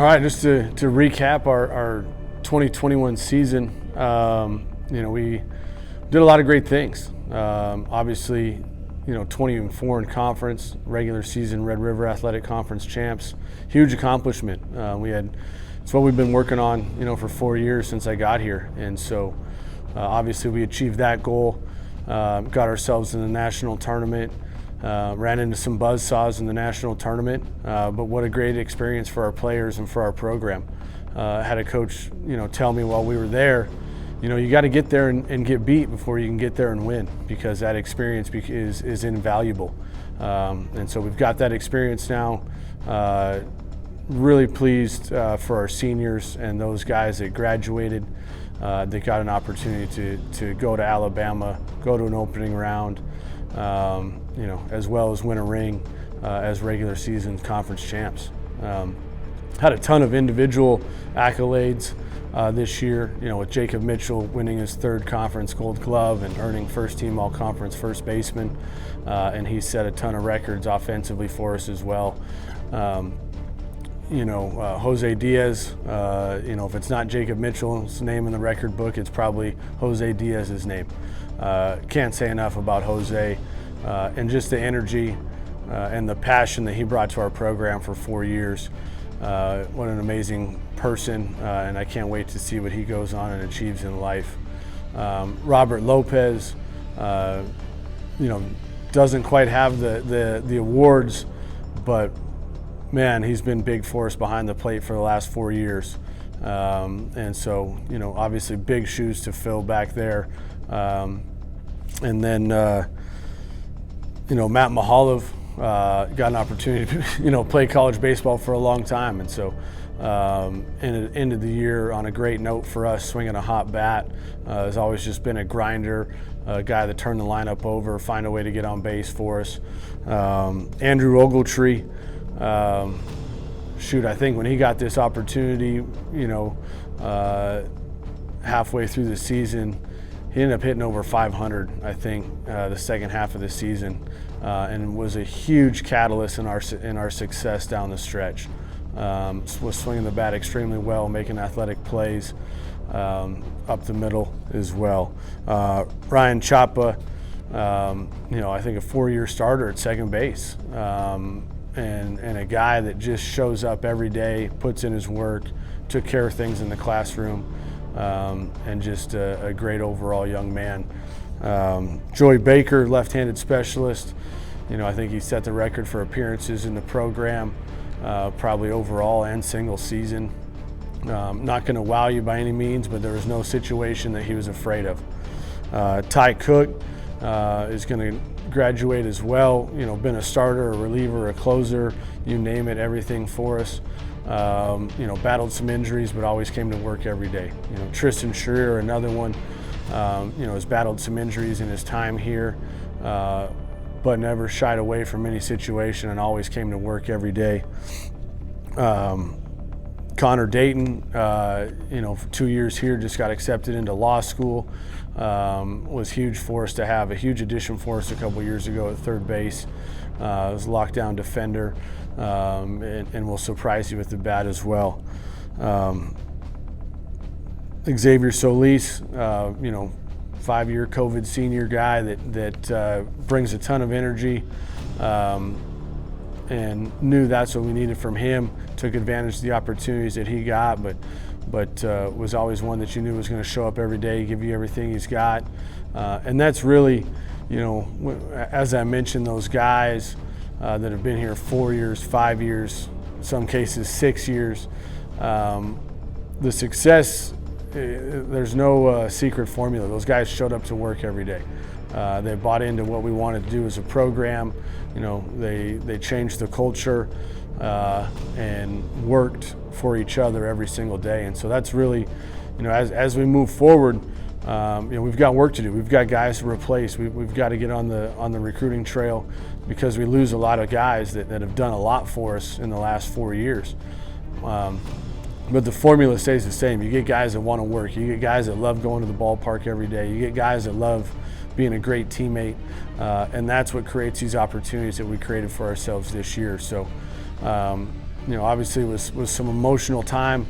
All right, just to recap our 2021 season, we did a lot of great things. Obviously, 20-4 in conference, regular season Red River Athletic Conference champs, huge accomplishment. It's what we've been working on, for 4 years since I got here, and so obviously we achieved that goal. Got ourselves in the national tournament. Ran into some buzzsaws in the national tournament, but what a great experience for our players and for our program. Had a coach, tell me while we were there, you got to get there and get beat before you can get there and win, because that experience is invaluable. And so we've got that experience now. Really pleased for our seniors and those guys that graduated. They got an opportunity to go to Alabama, go to an opening round, as well as win a ring as regular season conference champs. Had a ton of individual accolades this year, with Jacob Mitchell winning his 3rd conference Gold Glove and earning first team all-conference first baseman, and he set a ton of records offensively for us as well. Jose Diaz, if it's not Jacob Mitchell's name in the record book, it's probably Jose Diaz's name. Can't say enough about Jose and just the energy and the passion that he brought to our program for 4 years. What an amazing person, and I can't wait to see what he goes on and achieves in life. Robert Lopez, doesn't quite have the awards, but man, he's been big for us behind the plate for the last 4 years. And so, obviously big shoes to fill back there. And then, Matt Mahalov got an opportunity to, play college baseball for a long time. And so, ended the year on a great note for us, swinging a hot bat. Has always just been a grinder, a guy that turned the lineup over, find a way to get on base for us. Andrew Ogletree, I think when he got this opportunity, halfway through the season, he ended up hitting over 500, I think, the second half of the season, and was a huge catalyst in our success down the stretch. Was swinging the bat extremely well, making athletic plays up the middle as well. Ryan Chapa, I think a 4-year starter at second base. And a guy that just shows up every day, puts in his work, took care of things in the classroom, and just a great overall young man. Joey Baker, left-handed specialist, I think he set the record for appearances in the program, probably overall and single season. Not going to wow you by any means, but there was no situation that he was afraid of. Ty Cook is going to graduate as well, been a starter, a reliever, a closer, you name it, everything for us. Battled some injuries, but always came to work every day. Tristan Schreier, another one, has battled some injuries in his time here, but never shied away from any situation and always came to work every day. Connor Dayton, for 2 years here, just got accepted into law school. Was huge for us to have, a huge addition for us a couple years ago at third base. Was a lockdown defender, and will surprise you with the bat as well. Xavier Solis, 5-year COVID senior guy that brings a ton of energy, and knew that's what we needed from him. Took advantage of the opportunities that he got, but was always one that you knew was going to show up every day, give you everything he's got. And that's really, as I mentioned, those guys that have been here 4 years, 5 years, in some cases 6 years. The success, there's no secret formula. Those guys showed up to work every day. They bought into what we wanted to do as a program. They changed the culture and worked for each other every single day. And so that's really, as we move forward, we've got work to do. We've got guys to replace. We've got to get on the recruiting trail, because we lose a lot of guys that have done a lot for us in the last 4 years. But the formula stays the same. You get guys that want to work. You get guys that love going to the ballpark every day. You get guys that love being a great teammate, and that's what creates these opportunities that we created for ourselves this year. So obviously was some emotional time,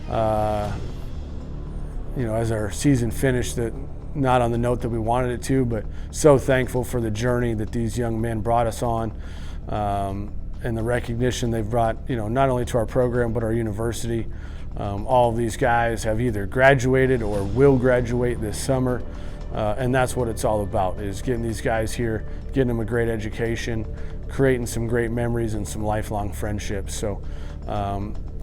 as our season finished, that not on the note that we wanted it to, but so thankful for the journey that these young men brought us on, and the recognition they've brought, not only to our program, but our university. All of these guys have either graduated or will graduate this summer, and that's what it's all about, is getting these guys here, getting them a great education, creating some great memories and some lifelong friendships. So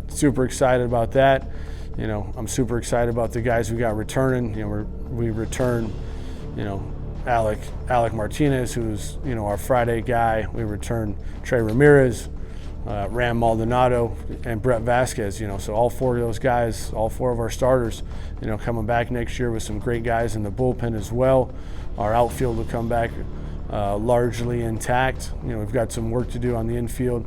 super excited about that. I'm super excited about the guys we got returning. We returned, Alec Martinez, who's, our Friday guy. We returned Trey Ramirez, Ram Maldonado, and Brett Vasquez. So all four of those guys, all four of our starters, coming back next year with some great guys in the bullpen as well. Our outfield will come back largely intact. We've got some work to do on the infield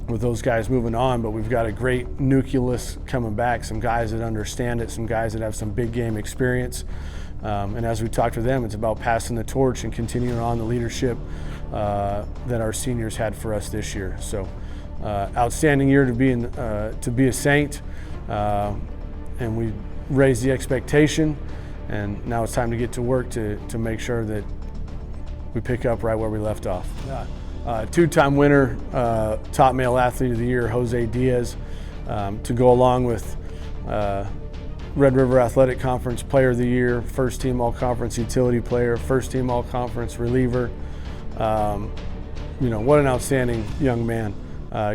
with those guys moving on, but we've got a great nucleus coming back, some guys that understand it, some guys that have some big game experience. And as we talk to them, it's about passing the torch and continuing on the leadership that our seniors had for us this year. So outstanding year to be a Saint, and we raised the expectation, and now it's time to get to work to make sure that we pick up right where we left off. Two-time winner, top male athlete of the year, Jose Diaz, to go along with Red River Athletic Conference Player of the Year, first team all-conference utility player, first team all-conference reliever. What an outstanding young man.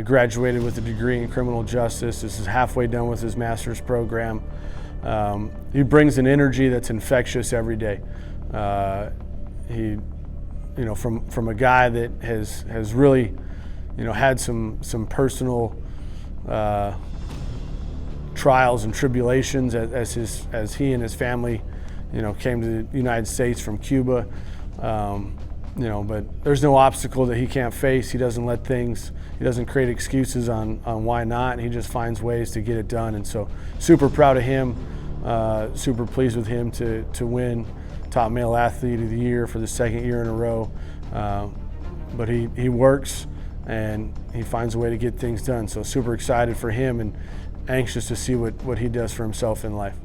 Graduated with a degree in criminal justice. This is halfway done with his master's program. He brings an energy that's infectious every day. From a guy that has really, had some personal trials and tribulations as he and his family, came to the United States from Cuba. But there's no obstacle that he can't face. He doesn't create excuses on why not. He just finds ways to get it done. And so super proud of him, super pleased with him to win top male athlete of the year for the second year in a row. But he works and he finds a way to get things done. So super excited for him and anxious to see what he does for himself in life.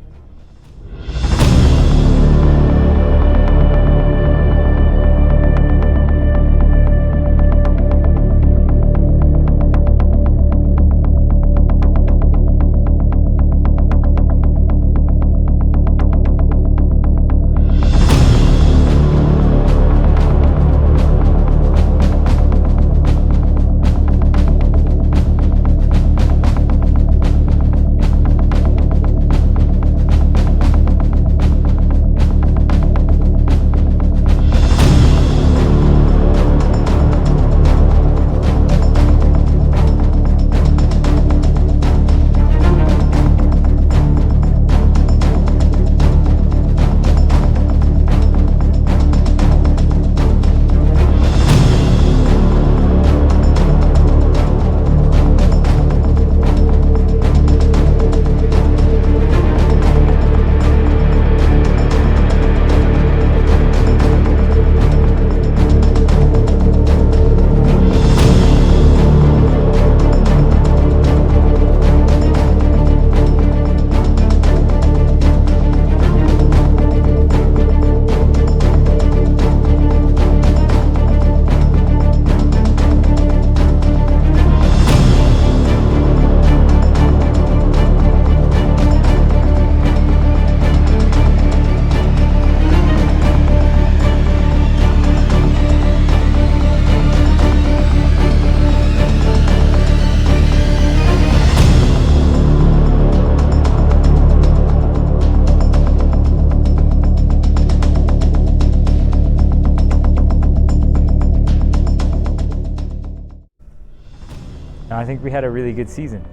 I think we had a really good season.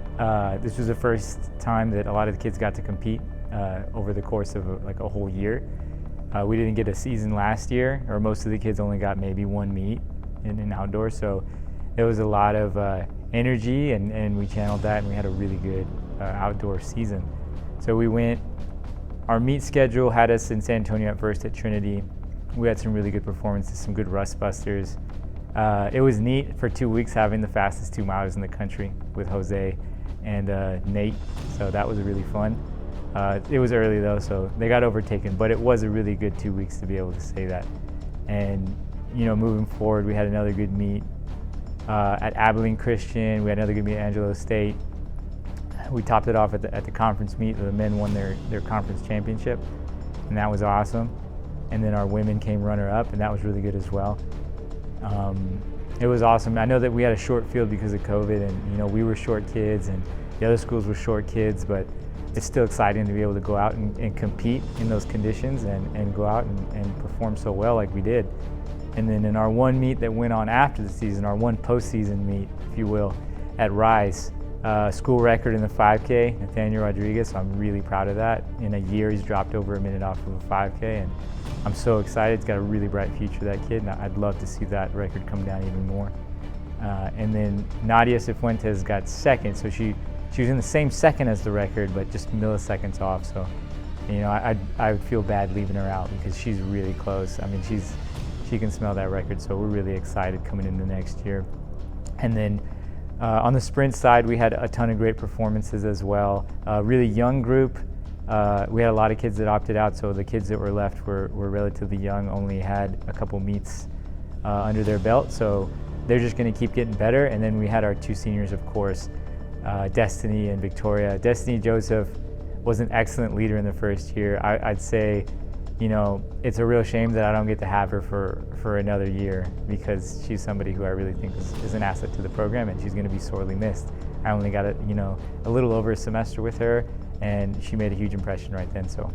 This was the first time that a lot of the kids got to compete over the course of a whole year. We didn't get a season last year, or most of the kids only got maybe one meet in outdoor, so there was a lot of energy, and we channeled that, and we had a really good outdoor season. So our meet schedule had us in San Antonio at first at Trinity. We had some really good performances, some good rust busters. It was neat for 2 weeks having the fastest 2 milers in the country with Jose and Nate, so that was really fun. It was early though, so they got overtaken, but it was a really good 2 weeks to be able to say that. And you know, moving forward, we had another good meet at Abilene Christian. We had another good meet at Angelo State. We topped it off at the conference meet. The men won their conference championship, and that was awesome. And then our women came runner-up, and that was really good as well. It was awesome. I know that we had a short field because of COVID, and you know, we were short kids, and the other schools were short kids, but it's still exciting to be able to go out and compete in those conditions and go out and perform so well like we did. And then in our one meet that went on after the season, our one postseason meet, if you will, at Rise, school record in the 5K, Nathaniel Rodriguez, so I'm really proud of that. In a year, he's dropped over a minute off of a 5K, and I'm so excited. He's got a really bright future, that kid, and I'd love to see that record come down even more. And then Nadia Cifuentes got second, so she was in the same second as the record, but just milliseconds off. So, you know, I would feel bad leaving her out because she's really close. I mean, she can smell that record, so we're really excited coming into next year. And then on the sprint side, we had a ton of great performances as well. Really young group. We had a lot of kids that opted out, so the kids that were left were relatively young, only had a couple meets under their belt, so they're just going to keep getting better. And then we had our 2 seniors, of course, Destiny and Victoria. Destiny Joseph was an excellent leader in the first year. I'd say, you know, it's a real shame that I don't get to have her for another year, because she's somebody who I really think is an asset to the program, and she's going to be sorely missed. I only got a little over a semester with her, and she made a huge impression right then, so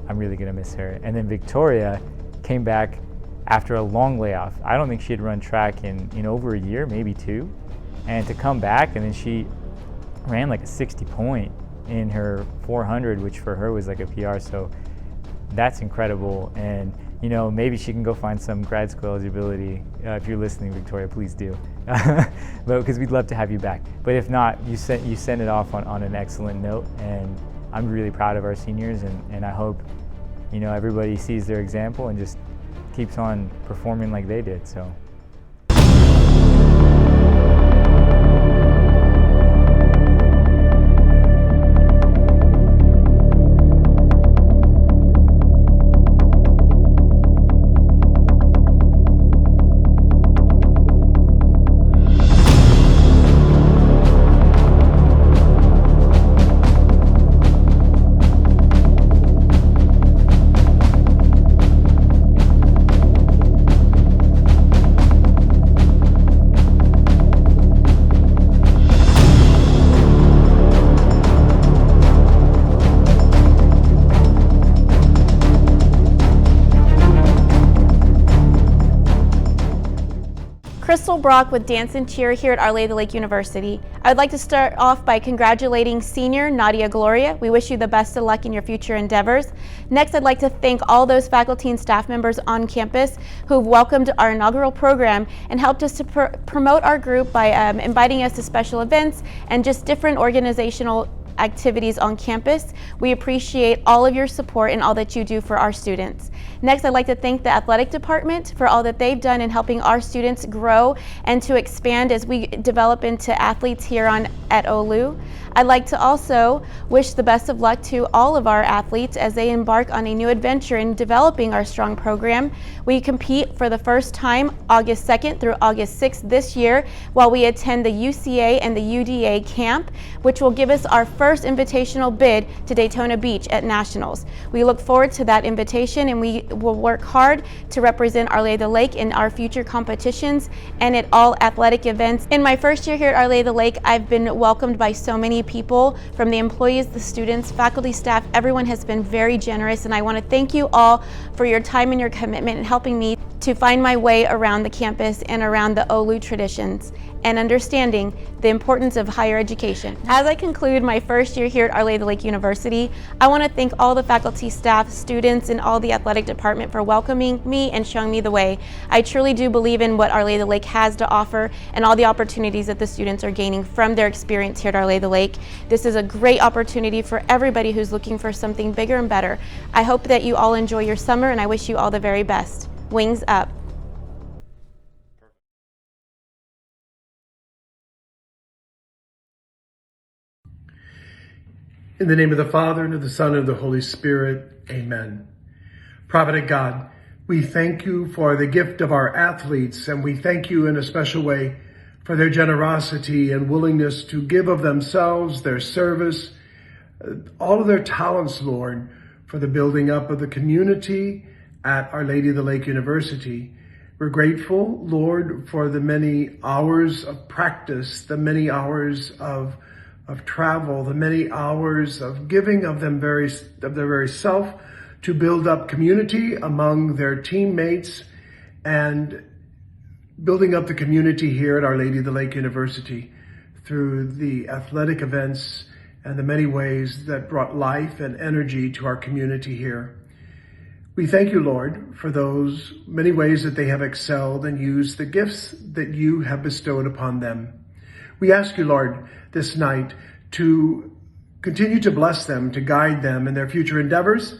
I'm really going to miss her. And then Victoria came back after a long layoff. I don't think she had run track in over a year, maybe 2. And to come back, and then she ran like a 60 point in her 400, which for her was like a PR, so that's incredible. And you know, maybe she can go find some grad school eligibility. If you're listening, Victoria, please do, but because we'd love to have you back. But if not, you sent it off on an excellent note, and I'm really proud of our seniors, and I hope, you know, everybody sees their example and just keeps on performing like they did. So. Crystal Brock with Dance and Cheer here at Our Lady of the Lake University. I would like to start off by congratulating senior Nadia Gloria. We wish you the best of luck in your future endeavors. Next, I'd like to thank all those faculty and staff members on campus who've welcomed our inaugural program and helped us to promote our group by inviting us to special events and just different organizational activities on campus. We appreciate all of your support and all that you do for our students. Next, I'd like to thank the athletic department for all that they've done in helping our students grow and to expand as we develop into athletes here at OLLU. I'd like to also wish the best of luck to all of our athletes as they embark on a new adventure in developing our strong program. We compete for the first time August 2nd through August 6th this year while we attend the UCA and the UDA camp, which will give us our first invitational bid to Daytona Beach at Nationals. We look forward to that invitation, and we will work hard to represent Our Lady of the Lake in our future competitions and at all athletic events. In my first year here at Our Lady of the Lake, I've been welcomed by so many people, from the employees, the students, faculty, staff. Everyone has been very generous, and I want to thank you all for your time and your commitment in helping me to find my way around the campus and around the OLLU traditions and understanding the importance of higher education. As I conclude my first year here at Our Lady of the Lake University, I want to thank all the faculty, staff, students, and all the athletic department for welcoming me and showing me the way. I truly do believe in what Our Lady of the Lake has to offer and all the opportunities that the students are gaining from their experience here at Our Lady of the Lake. This is a great opportunity for everybody who's looking for something bigger and better. I hope that you all enjoy your summer, and I wish you all the very best. Wings up. In the name of the Father, and of the Son, and of the Holy Spirit, amen. Provident God, we thank you for the gift of our athletes, and we thank you in a special way for their generosity and willingness to give of themselves, their service, all of their talents, Lord, for the building up of the community at Our Lady of the Lake University. We're grateful, Lord, for the many hours of practice, the many hours of travel, the many hours of giving of their very self to build up community among their teammates and building up the community here at Our Lady of the Lake University through the athletic events and the many ways that brought life and energy to our community here. We thank you, Lord, for those many ways that they have excelled and used the gifts that you have bestowed upon them. We ask you, Lord, this night to continue to bless them, to guide them in their future endeavors,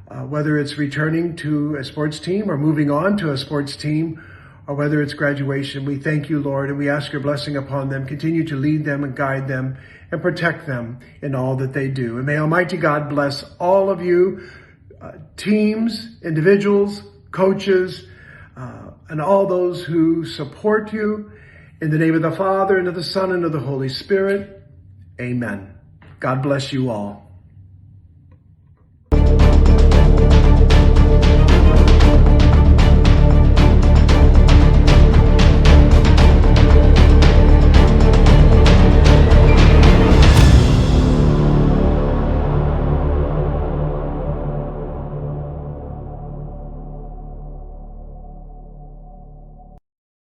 whether it's returning to a sports team or moving on to a sports team, or whether it's graduation. We thank you, Lord, and we ask your blessing upon them. Continue to lead them and guide them and protect them in all that they do. And may Almighty God bless all of you, teams, individuals, coaches, and all those who support you. In the name of the Father, and of the Son, and of the Holy Spirit, amen. God bless you all.